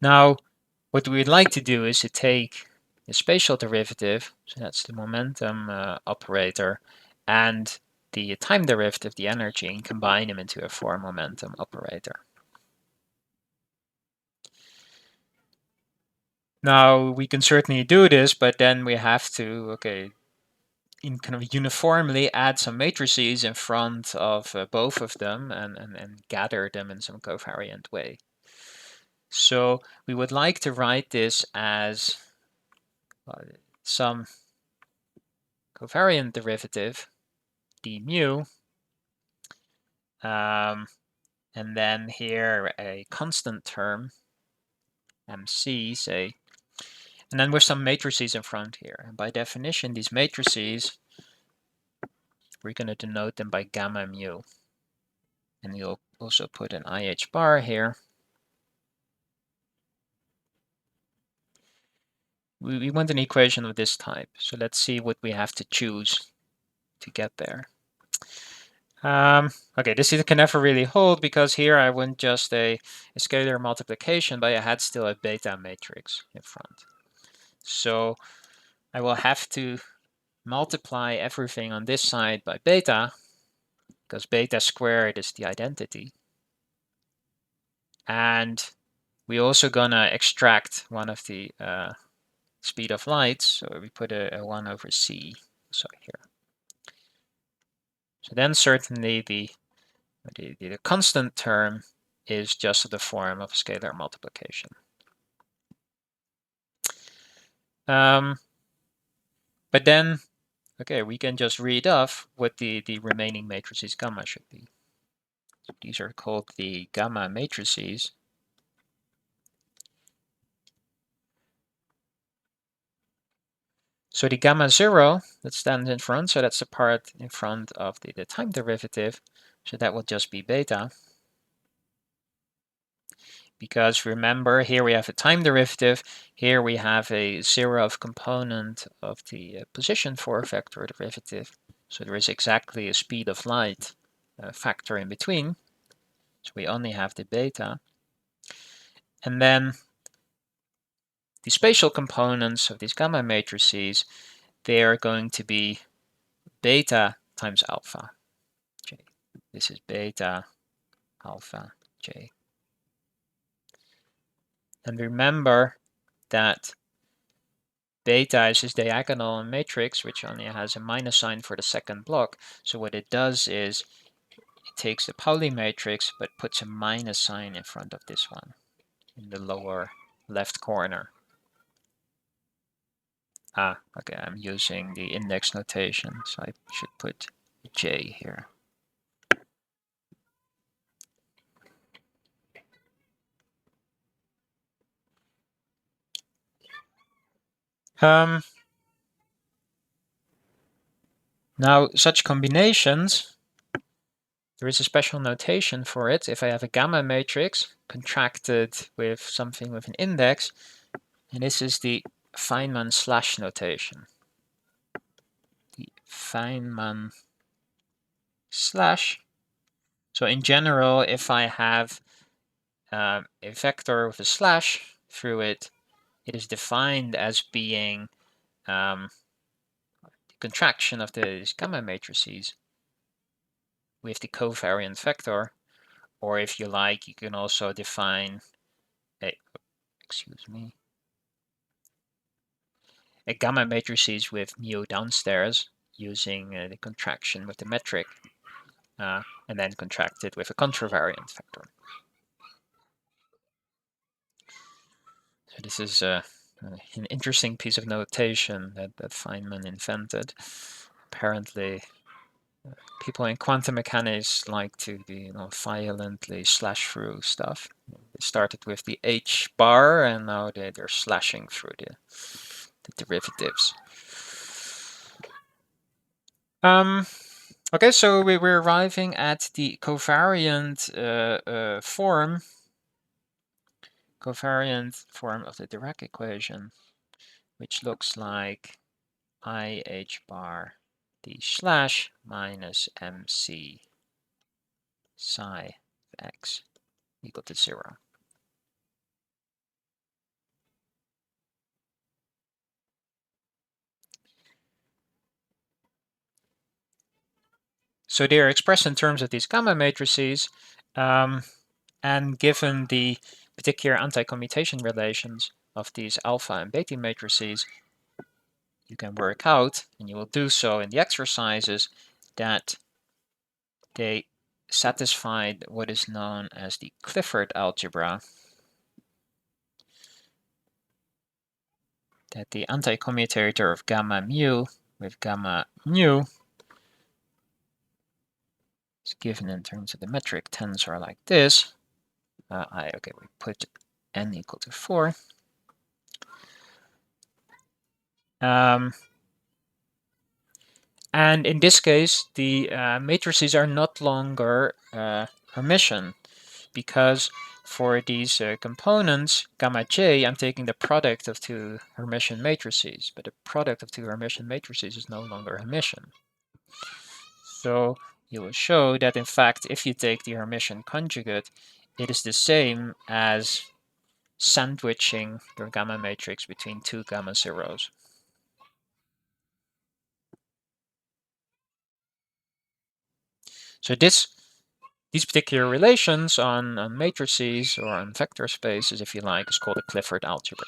Now, what we'd like to do is to take the spatial derivative, so that's the momentum operator, and the time derivative, the energy, and combine them into a four momentum operator. Now, we can certainly do this, but then we have to, kind of uniformly add some matrices in front of both of them and gather them in some covariant way. So we would like to write this as some covariant derivative, d mu, and then here a constant term, mc, say, and then with some matrices in front here. And by definition, these matrices, we're going to denote them by gamma mu. And you'll also put an IH bar here. We want an equation of this type. So let's see what we have to choose to get there. Okay, this can never really hold, because here I want just a scalar multiplication, but I had still a beta matrix in front. So I will have to multiply everything on this side by beta, because beta squared is the identity. And we're also gonna extract one of the speed of light, so we put a 1 over c, so here. So then certainly the constant term is just the form of scalar multiplication. But then, we can just read off what the remaining matrices gamma should be. So these are called the gamma matrices. So the gamma 0, that stands in front, so that's the part in front of the time derivative, so that will just be beta. Because remember, here we have a time derivative, here we have a zeroth component of the position for vector derivative. So there is exactly a speed of light factor in between. So we only have the beta. And then the spatial components of these gamma matrices, they are going to be beta times alpha j. This is beta alpha j. And remember that beta is this diagonal matrix, which only has a minus sign for the second block. So what it does is it takes the Pauli matrix, but puts a minus sign in front of this one in the lower left corner. Okay, I'm using the index notation, so I should put J here. Now, such combinations, there is a special notation for it. If I have a gamma matrix contracted with something with an index, and this is the Feynman slash notation. The Feynman slash. So in general, if I have a vector with a slash through it, it is defined as being the contraction of these gamma matrices with the covariant vector, or if you like, you can also define a gamma matrices with mu downstairs using the contraction with the metric, and then contract it with a contravariant vector. So this is an interesting piece of notation that Feynman invented. Apparently, people in quantum mechanics like to violently slash through stuff. They started with the h bar, and now they're slashing through the derivatives. Okay, so we're arriving at the covariant form of the Dirac equation, which looks like IH bar d slash minus MC psi of x equal to 0. So they are expressed in terms of these gamma matrices, and given the particular anti-commutation relations of these alpha and beta matrices, you can work out, and you will do so in the exercises, that they satisfied what is known as the Clifford algebra, that the anti-commutator of gamma mu with gamma nu is given in terms of the metric tensor like this. Okay, we put n equal to 4. And in this case, the matrices are not longer Hermitian, because for these components, gamma j, I'm taking the product of two Hermitian matrices, but the product of two Hermitian matrices is no longer Hermitian. So you will show that, in fact, if you take the Hermitian conjugate, it is the same as sandwiching your gamma matrix between two gamma zeros. So these particular relations on matrices or on vector spaces, if you like, is called a Clifford algebra.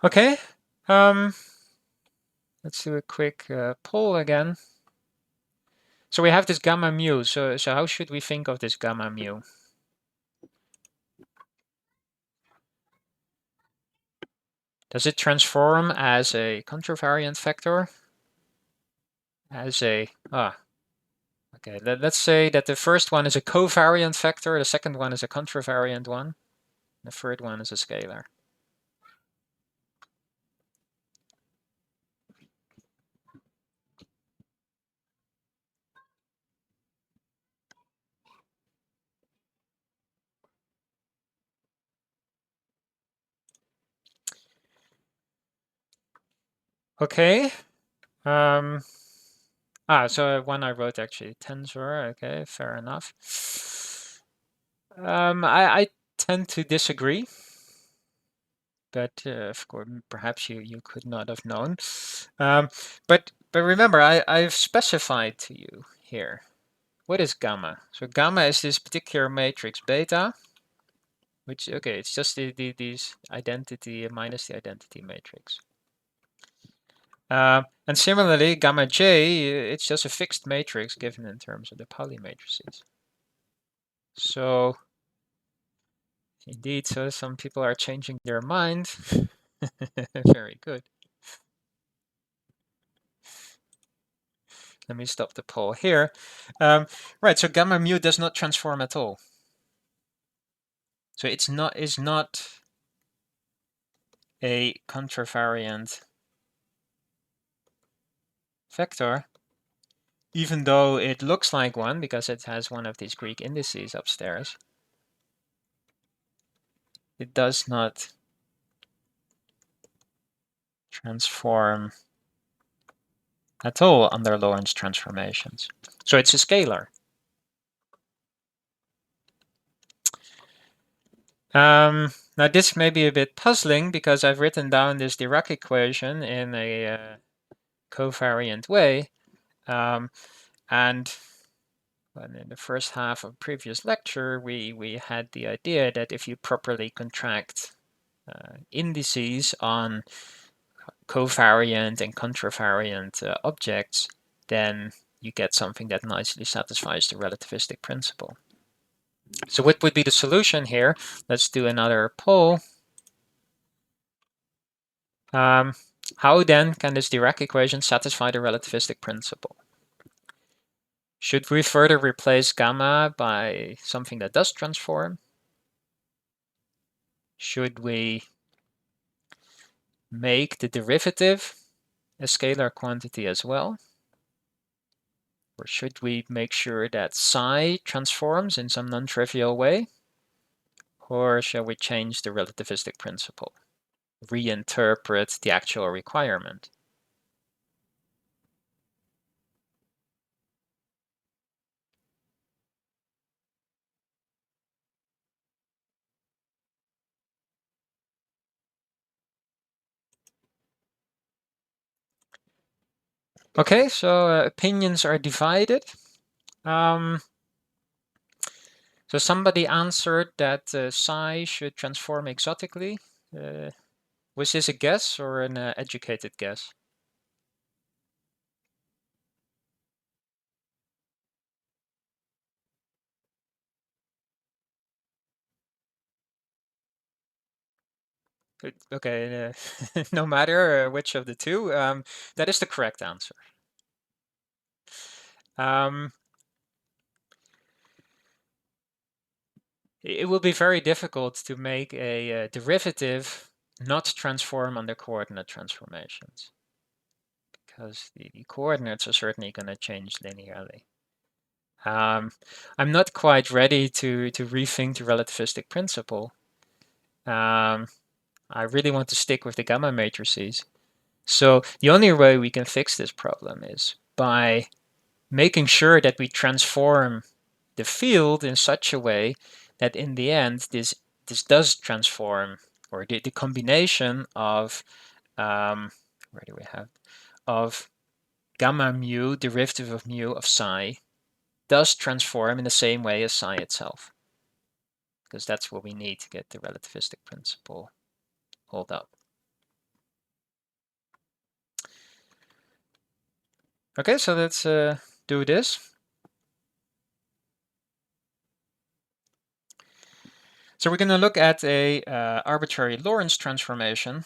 Okay, let's do a quick poll again. So we have this gamma mu. So how should we think of this gamma mu? Does it transform as a contravariant vector? Okay, let's say that the first one is a covariant vector, the second one is a contravariant one, the third one is a scalar. Okay. So one I wrote actually tensor. Okay, fair enough. I tend to disagree, but of course, perhaps you could not have known. But remember, I've specified to you here. What is gamma? So gamma is this particular matrix beta, which, okay, it's just these identity minus the identity matrix. And similarly, gamma j, it's just a fixed matrix given in terms of the Pauli matrices. So indeed, so some people are changing their mind. Very good. Let me stop the poll here. Right, so gamma mu does not transform at all. So it's not a contravariant vector, even though it looks like one because it has one of these Greek indices upstairs. It does not transform at all under Lorentz transformations. So it's a scalar. Now this may be a bit puzzling because I've written down this Dirac equation in a covariant way. And in the first half of previous lecture, we had the idea that if you properly contract indices on covariant and contravariant objects, then you get something that nicely satisfies the relativistic principle. So what would be the solution here? Let's do another poll. How then can this Dirac equation satisfy the relativistic principle? Should we further replace gamma by something that does transform? Should we make the derivative a scalar quantity as well? Or should we make sure that psi transforms in some non-trivial way? Or shall we change the relativistic principle? Reinterpret the actual requirement? Okay, so opinions are divided. So somebody answered that psi should transform exotically. Was this a guess or an educated guess? Okay, no matter which of the two, that is the correct answer. It will be very difficult to make a derivative not transform under coordinate transformations, because the coordinates are certainly going to change linearly. I'm not quite ready to rethink the relativistic principle. I really want to stick with the gamma matrices. So the only way we can fix this problem is by making sure that we transform the field in such a way that in the end this does transform, or the combination of where do we have of gamma mu derivative of mu of psi does transform in the same way as psi itself, because that's what we need to get the relativistic principle hold up. Okay, so let's do this. So we're going to look at a arbitrary Lorentz transformation.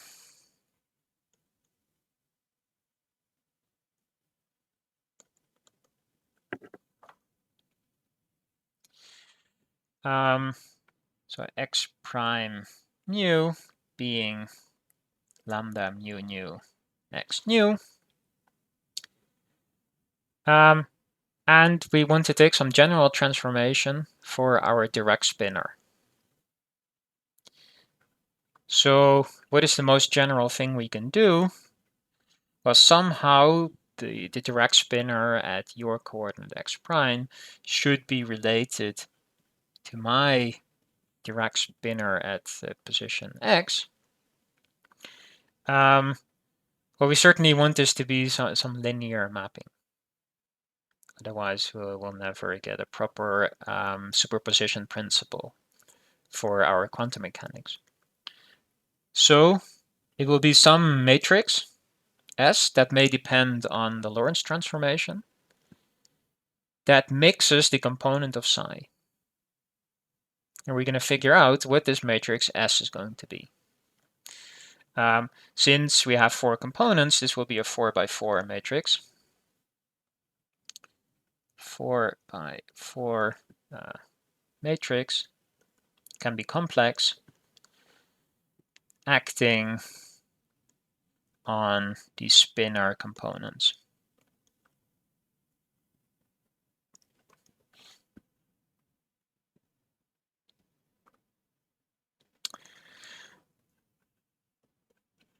So x prime nu being lambda mu nu x nu. And we want to take some general transformation for our Dirac spinor. So what is the most general thing we can do? Well, somehow the Dirac spinor at your coordinate x prime should be related to my Dirac spinor at position x. Well, we certainly want this to be some linear mapping. Otherwise, we'll never get a proper superposition principle for our quantum mechanics. So it will be some matrix S that may depend on the Lorentz transformation that mixes the component of psi. And we're going to figure out what this matrix S is going to be. Since we have 4 components, this will be a 4x4 matrix. 4x4 matrix can be complex, acting on the spinor components.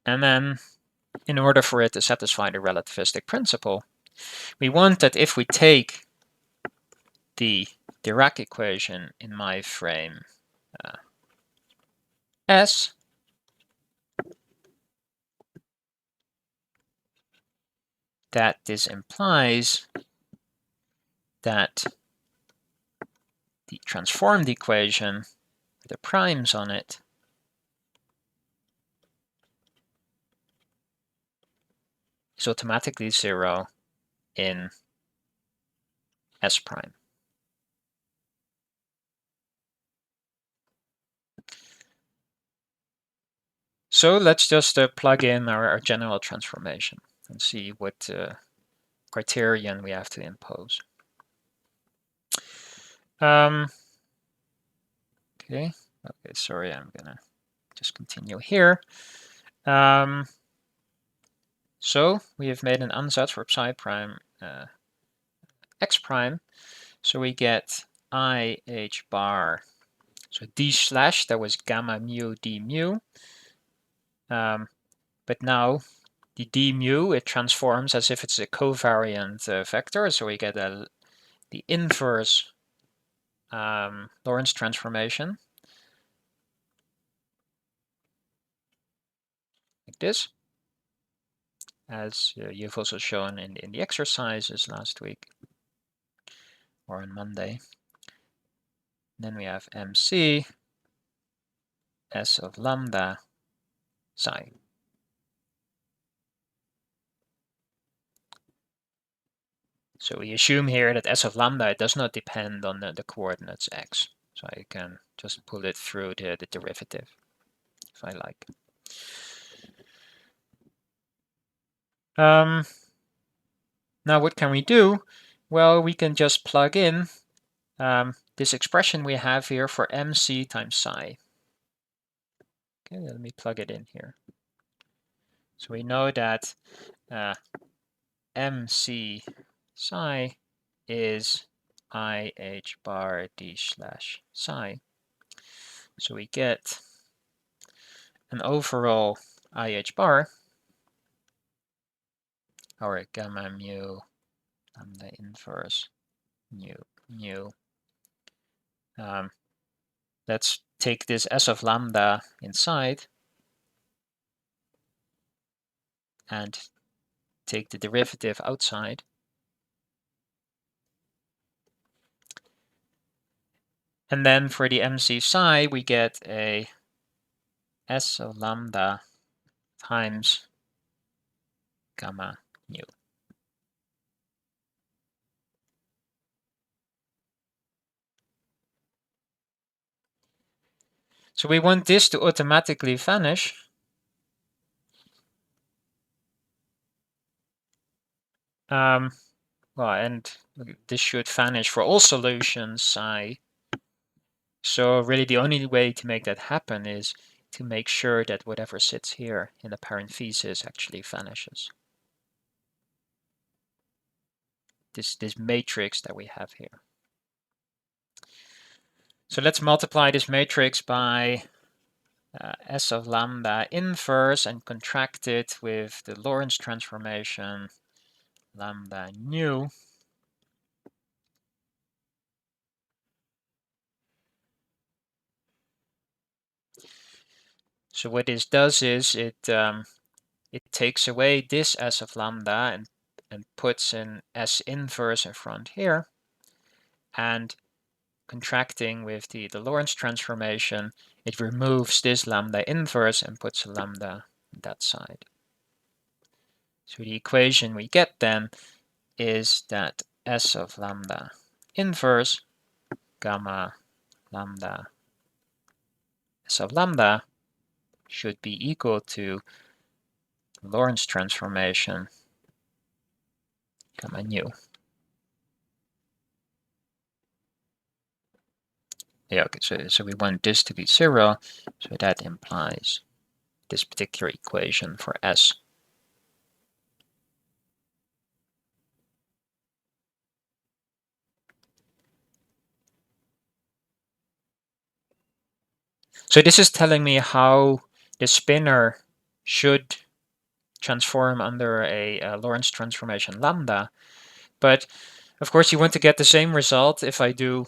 And then, in order for it to satisfy the relativistic principle, we want that if we take the Dirac equation in my frame S, that this implies that the transformed equation, the primes on it, is automatically 0 in S prime. So let's just plug in our general transformation and see what criterion we have to impose. Okay, sorry, I'm gonna just continue here. So we have made an ansatz for psi prime x prime. So we get I h bar. So d slash, that was gamma mu d mu. But now the d mu, it transforms as if it's a covariant vector. So we get the inverse Lorentz transformation, like this, as you've also shown in the exercises last week or on Monday. Then we have MC S of lambda psi. So we assume here that S of lambda does not depend on the coordinates x. So I can just pull it through the derivative if I like. Now what can we do? Well, we can just plug in this expression we have here for MC times psi. Okay, let me plug it in here. So we know that MC psi is IH bar D slash psi. So we get an overall IH bar, our gamma mu lambda inverse mu. Let's take this S of lambda inside and take the derivative outside. And then for the MC psi, we get a S of lambda times gamma mu. So we want this to automatically vanish. Well, and this should vanish for all solutions psi. So really the only way to make that happen is to make sure that whatever sits here in the parenthesis actually vanishes. This matrix that we have here. So let's multiply this matrix by S of lambda inverse and contract it with the Lorentz transformation lambda nu. So what this does is it takes away this S of lambda and puts an S inverse in front here, and contracting with the Lorentz transformation, it removes this lambda inverse and puts a lambda on that side. So the equation we get then is that S of lambda inverse gamma lambda S of lambda should be equal to Lorentz transformation gamma nu. Yeah, okay, so we want this to be 0, so that implies this particular equation for S. So this is telling me how the spinor should transform under a Lorentz transformation lambda. But of course, you want to get the same result if I do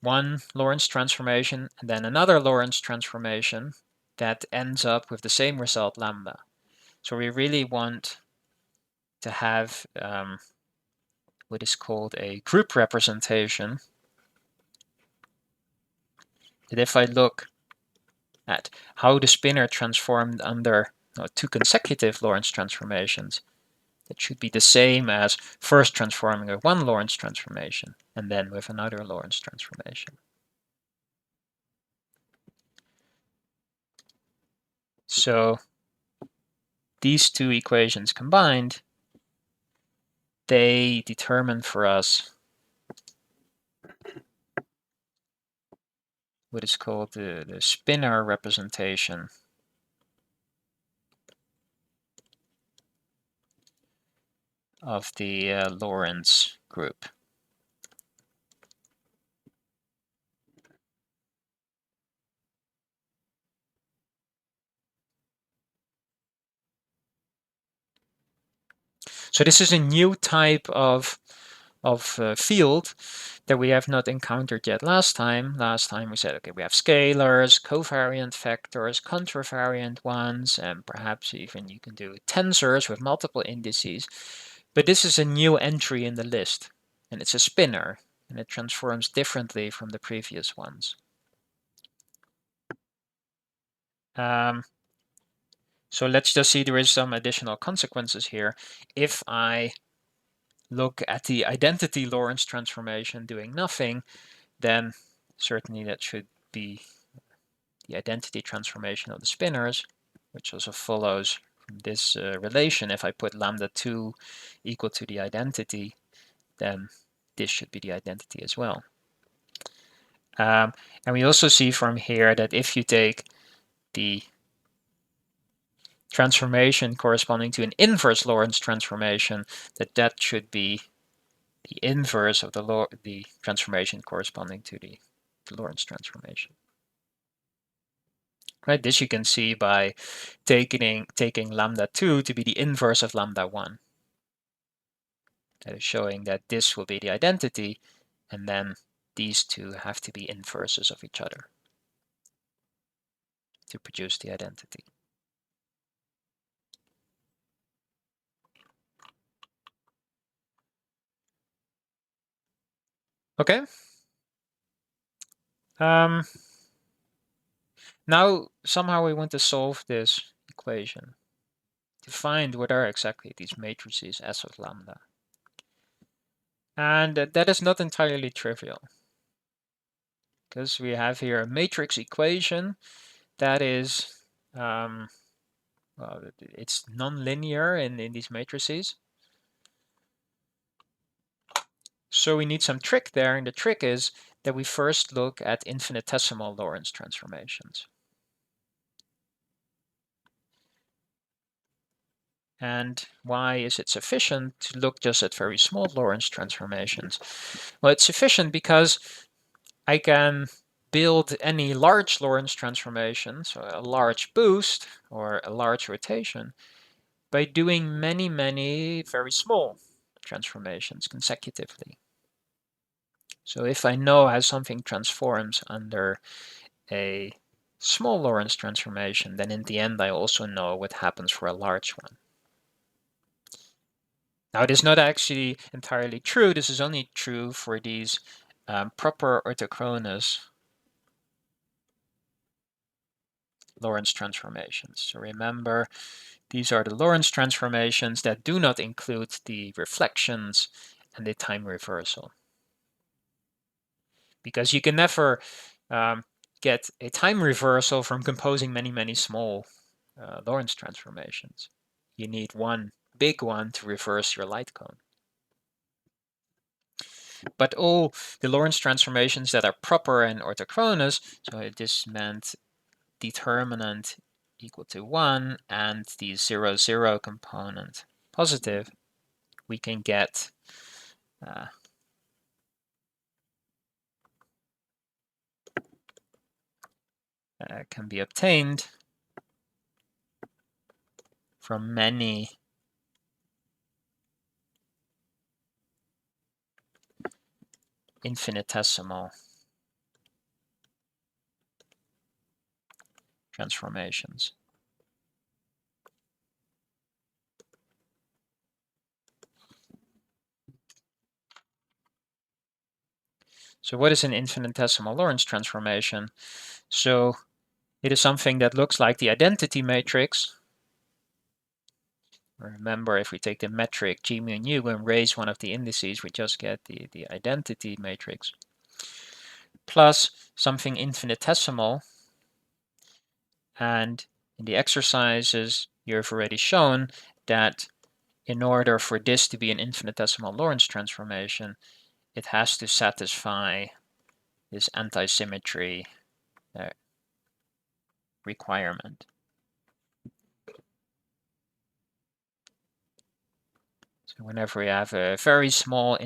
one Lorentz transformation and then another Lorentz transformation that ends up with the same result lambda. So we really want to have what is called a group representation. That if I look at how the spinor transformed under two consecutive Lorentz transformations, it should be the same as first transforming with one Lorentz transformation and then with another Lorentz transformation. So these two equations combined, they determine for us what is called the spinor representation of the Lorentz group. So this is a new type of field that we have not encountered yet last time. Last time we said, okay, we have scalars, covariant vectors, contravariant ones, and perhaps even you can do tensors with multiple indices. But this is a new entry in the list, and it's a spinor, and it transforms differently from the previous ones. So let's just see there is some additional consequences here. If I look at the identity Lorentz transformation doing nothing, then certainly that should be the identity transformation of the spinors, which also follows from this relation. If I put lambda 2 equal to the identity, then this should be the identity as well. And we also see from here that if you take the transformation corresponding to an inverse Lorentz transformation, that should be the inverse of the transformation corresponding to the Lorentz transformation. Right, this you can see by taking lambda 2 to be the inverse of lambda 1. That is showing that this will be the identity, and then these two have to be inverses of each other to produce the identity. Okay. Now somehow we want to solve this equation to find what are exactly these matrices S of lambda. And that is not entirely trivial, because we have here a matrix equation that is, well, it's non-linear in these matrices. So we need some trick there, and the trick is that we first look at infinitesimal Lorentz transformations. And why is it sufficient to look just at very small Lorentz transformations? Well, it's sufficient because I can build any large Lorentz transformation, so a large boost or a large rotation, by doing many, many very small transformations consecutively. So if I know how something transforms under a small Lorentz transformation, then in the end I also know what happens for a large one. Now, it is not actually entirely true. This is only true for these proper orthochronous Lorentz transformations. So remember, these are the Lorentz transformations that do not include the reflections and the time reversal. Because you can never get a time reversal from composing many, many small Lorentz transformations. You need one big one to reverse your light cone. But all the Lorentz transformations that are proper and orthochronous, so this meant determinant equal to 1 and the 0, 0 component positive, we can get can be obtained from many infinitesimal transformations. So what is an infinitesimal Lorentz transformation? So it is something that looks like the identity matrix. Remember, if we take the metric G mu nu and raise one of the indices, we just get the identity matrix plus something infinitesimal. And in the exercises, you've already shown that in order for this to be an infinitesimal Lorentz transformation, it has to satisfy this anti-symmetry requirement. So whenever we have a very small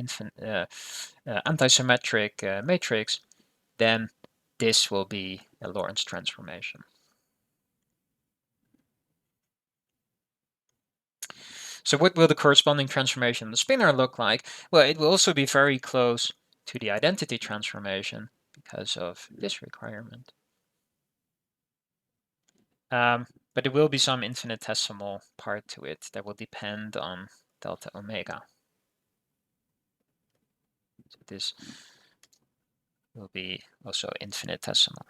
anti-symmetric matrix, then this will be a Lorentz transformation. So what will the corresponding transformation of the spinor look like? Well, it will also be very close to the identity transformation because of this requirement. But there will be some infinitesimal part to it that will depend on delta omega. So this will be also infinitesimal.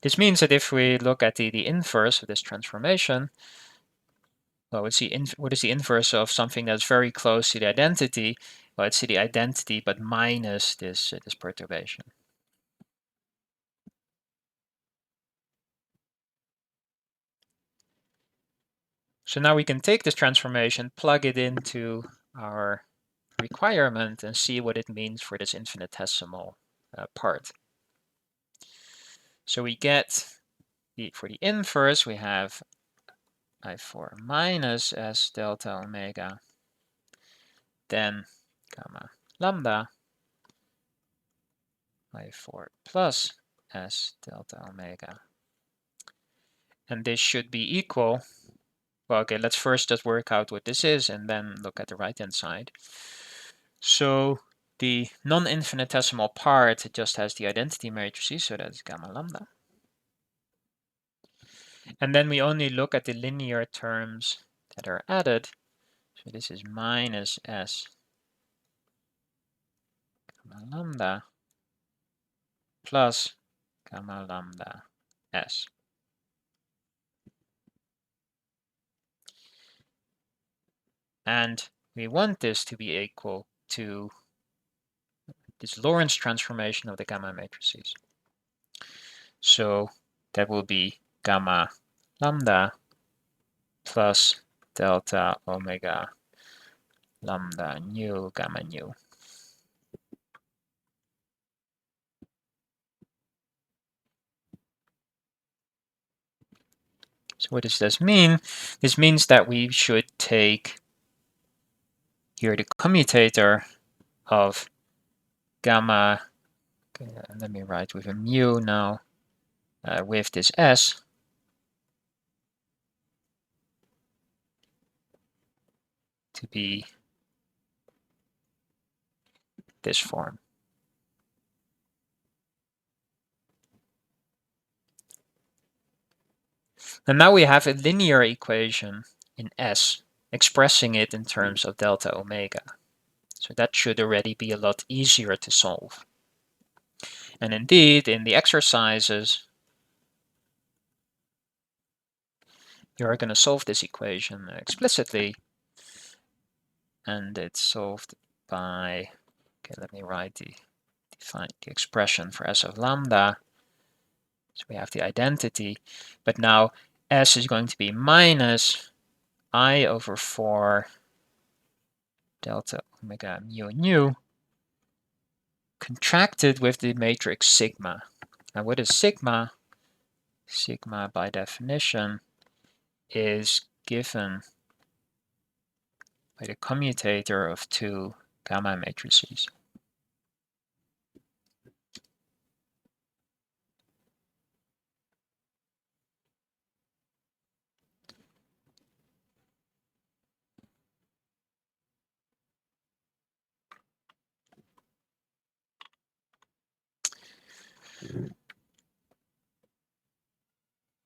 This means that if we look at the inverse of this transformation, well, what is the inverse of something that's very close to the identity? Well, it's the identity, but minus this perturbation. So now we can take this transformation, plug it into our requirement, and see what it means for this infinitesimal part. So we get, for the inverse, we have I4 minus S delta omega, then gamma lambda, I4 plus S delta omega. And this should be equal. Well, okay, let's first just work out what this is and then look at the right-hand side. So the non-infinitesimal part just has the identity matrices, so that's gamma lambda. And then we only look at the linear terms that are added. So this is minus S gamma lambda plus gamma lambda S. And we want this to be equal to this Lorentz transformation of the gamma matrices. So that will be gamma lambda plus delta omega lambda nu gamma nu. So what does this mean? This means that we should take here the commutator of gamma, let me write with a mu now, with this S, to be this form. And now we have a linear equation in S, expressing it in terms of delta omega. So that should already be a lot easier to solve. And indeed, in the exercises, you are going to solve this equation explicitly. And it's solved by, okay, let me write define the expression for S of lambda. So we have the identity, but now S is going to be minus I over 4 delta omega mu nu contracted with the matrix sigma. Now what is sigma? Sigma by definition is given by the commutator of two gamma matrices.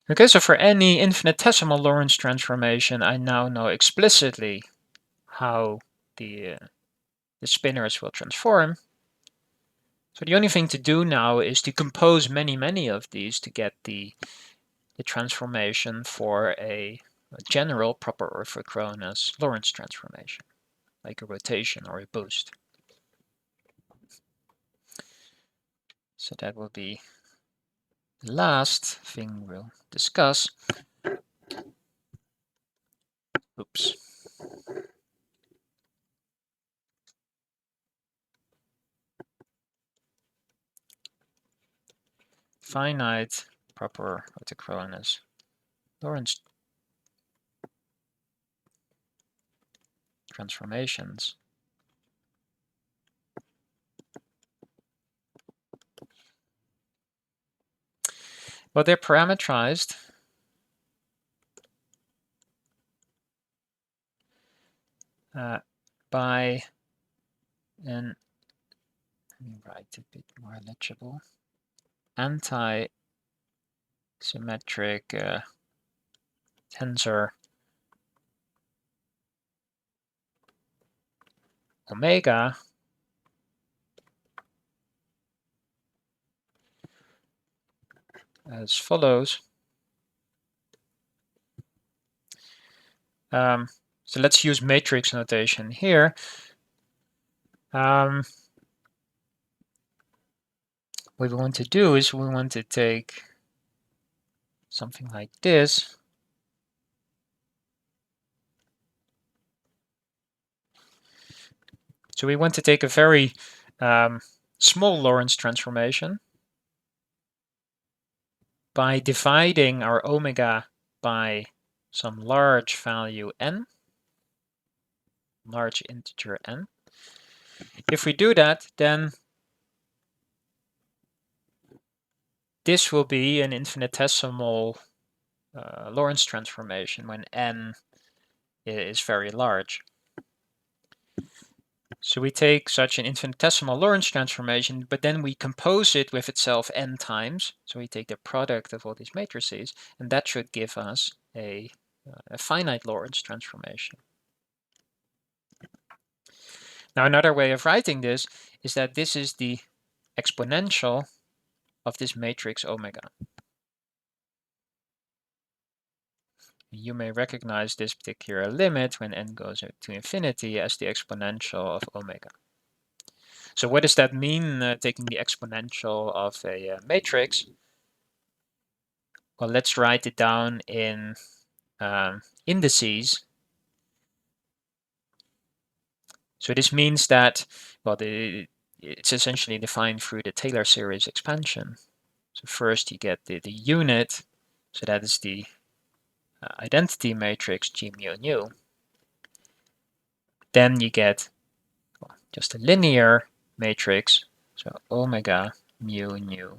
Okay, so for any infinitesimal Lorentz transformation, I now know explicitly how the spinors will transform. So the only thing to do now is to compose many of these to get the transformation for a general proper orthochronous Lorentz transformation, like a rotation or a boost. So that will be the last thing we'll discuss. Oops. Finite proper orthochronous Lorentz transformations. Well, they're parametrized by an, let me write a bit more legible, anti-symmetric tensor omega as follows. So let's use matrix notation here. What we want to do is we want to take something like this. So we want to take a very small Lorentz transformation by dividing our omega by some large value n, large integer n. If we do that, then this will be an infinitesimal Lorentz transformation when n is very large. So we take such an infinitesimal Lorentz transformation, but then we compose it with itself n times. So we take the product of all these matrices, and that should give us a finite Lorentz transformation. Now another way of writing this is that this is the exponential of this matrix omega. You may recognize this particular limit when n goes to infinity as the exponential of omega. So what does that mean, taking the exponential of a matrix? Well, let's write it down in indices. So this means that, well, it's essentially defined through the Taylor series expansion. So first you get the unit, so that is the identity matrix G mu nu. then you get just a linear matrix, so omega mu nu.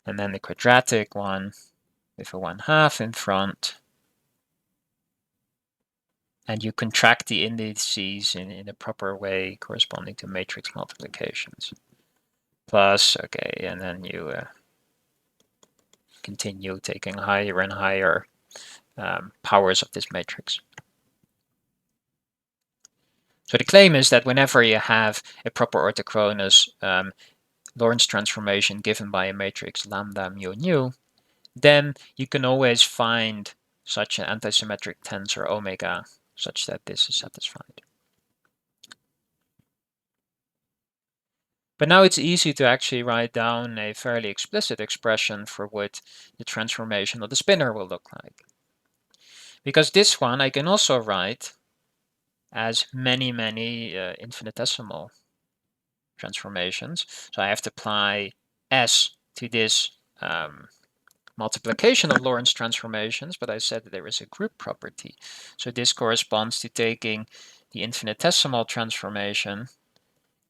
And then the quadratic one with a 1/2 in front. And you contract the indices in a proper way corresponding to matrix multiplications. Plus, okay, and then you continue taking higher and higher powers of this matrix. So the claim is that whenever you have a proper orthochronous Lorentz transformation given by a matrix lambda mu nu, then you can always find such an antisymmetric tensor omega such that this is satisfied. But now it's easy to actually write down a fairly explicit expression for what the transformation of the spinor will look like. Because this one I can also write as many infinitesimal transformations. So I have to apply S to this multiplication of Lorentz transformations, but I said that there is a group property. So this corresponds to taking the infinitesimal transformation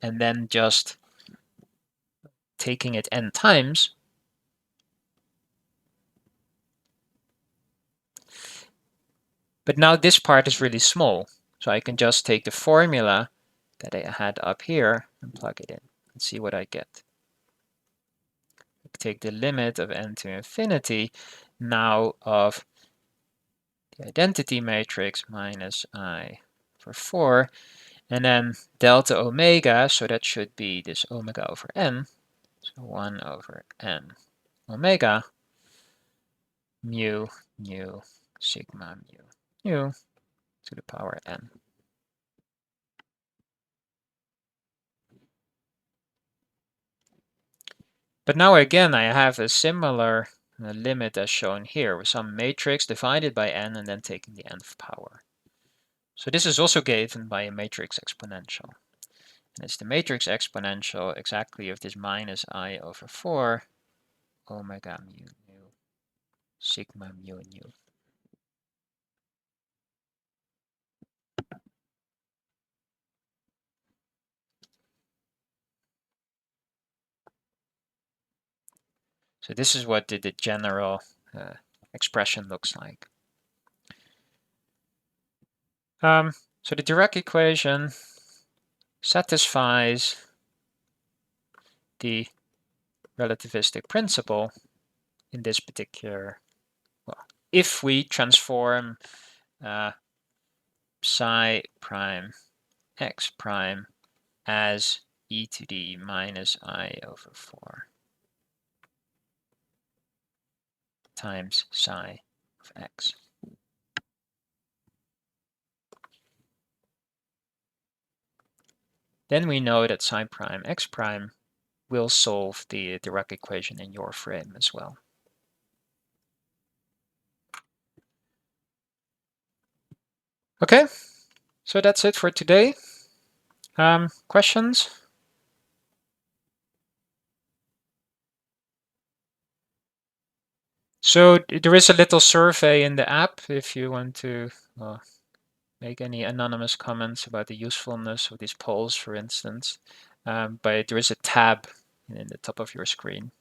and then just taking it n times. But now this part is really small, so I can just take the formula that I had up here and plug it in and see what I get. Take the limit of n to infinity now of the identity matrix minus I for 4, and then delta omega, so that should be this omega over n, so 1 over n omega mu nu sigma mu nu to the power n. But now again I have a similar limit as shown here with some matrix divided by n and then taking the nth power. So this is also given by a matrix exponential. And it's the matrix exponential exactly of this minus I over 4 omega mu nu sigma mu nu. So this is what the general expression looks like. So the Dirac equation satisfies the relativistic principle in this particular, well, if we transform psi prime x prime as e to the minus I over 4 times psi of x. Then we know that psi prime x prime will solve the Dirac equation in your frame as well. Okay, so that's it for today. Questions? So there is a little survey in the app if you want to make any anonymous comments about the usefulness of these polls, for instance. But there is a tab in the top of your screen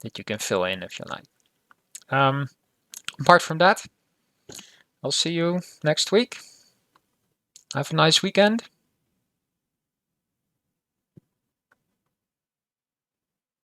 that you can fill in if you like. Apart from that, I'll see you next week. Have a nice weekend.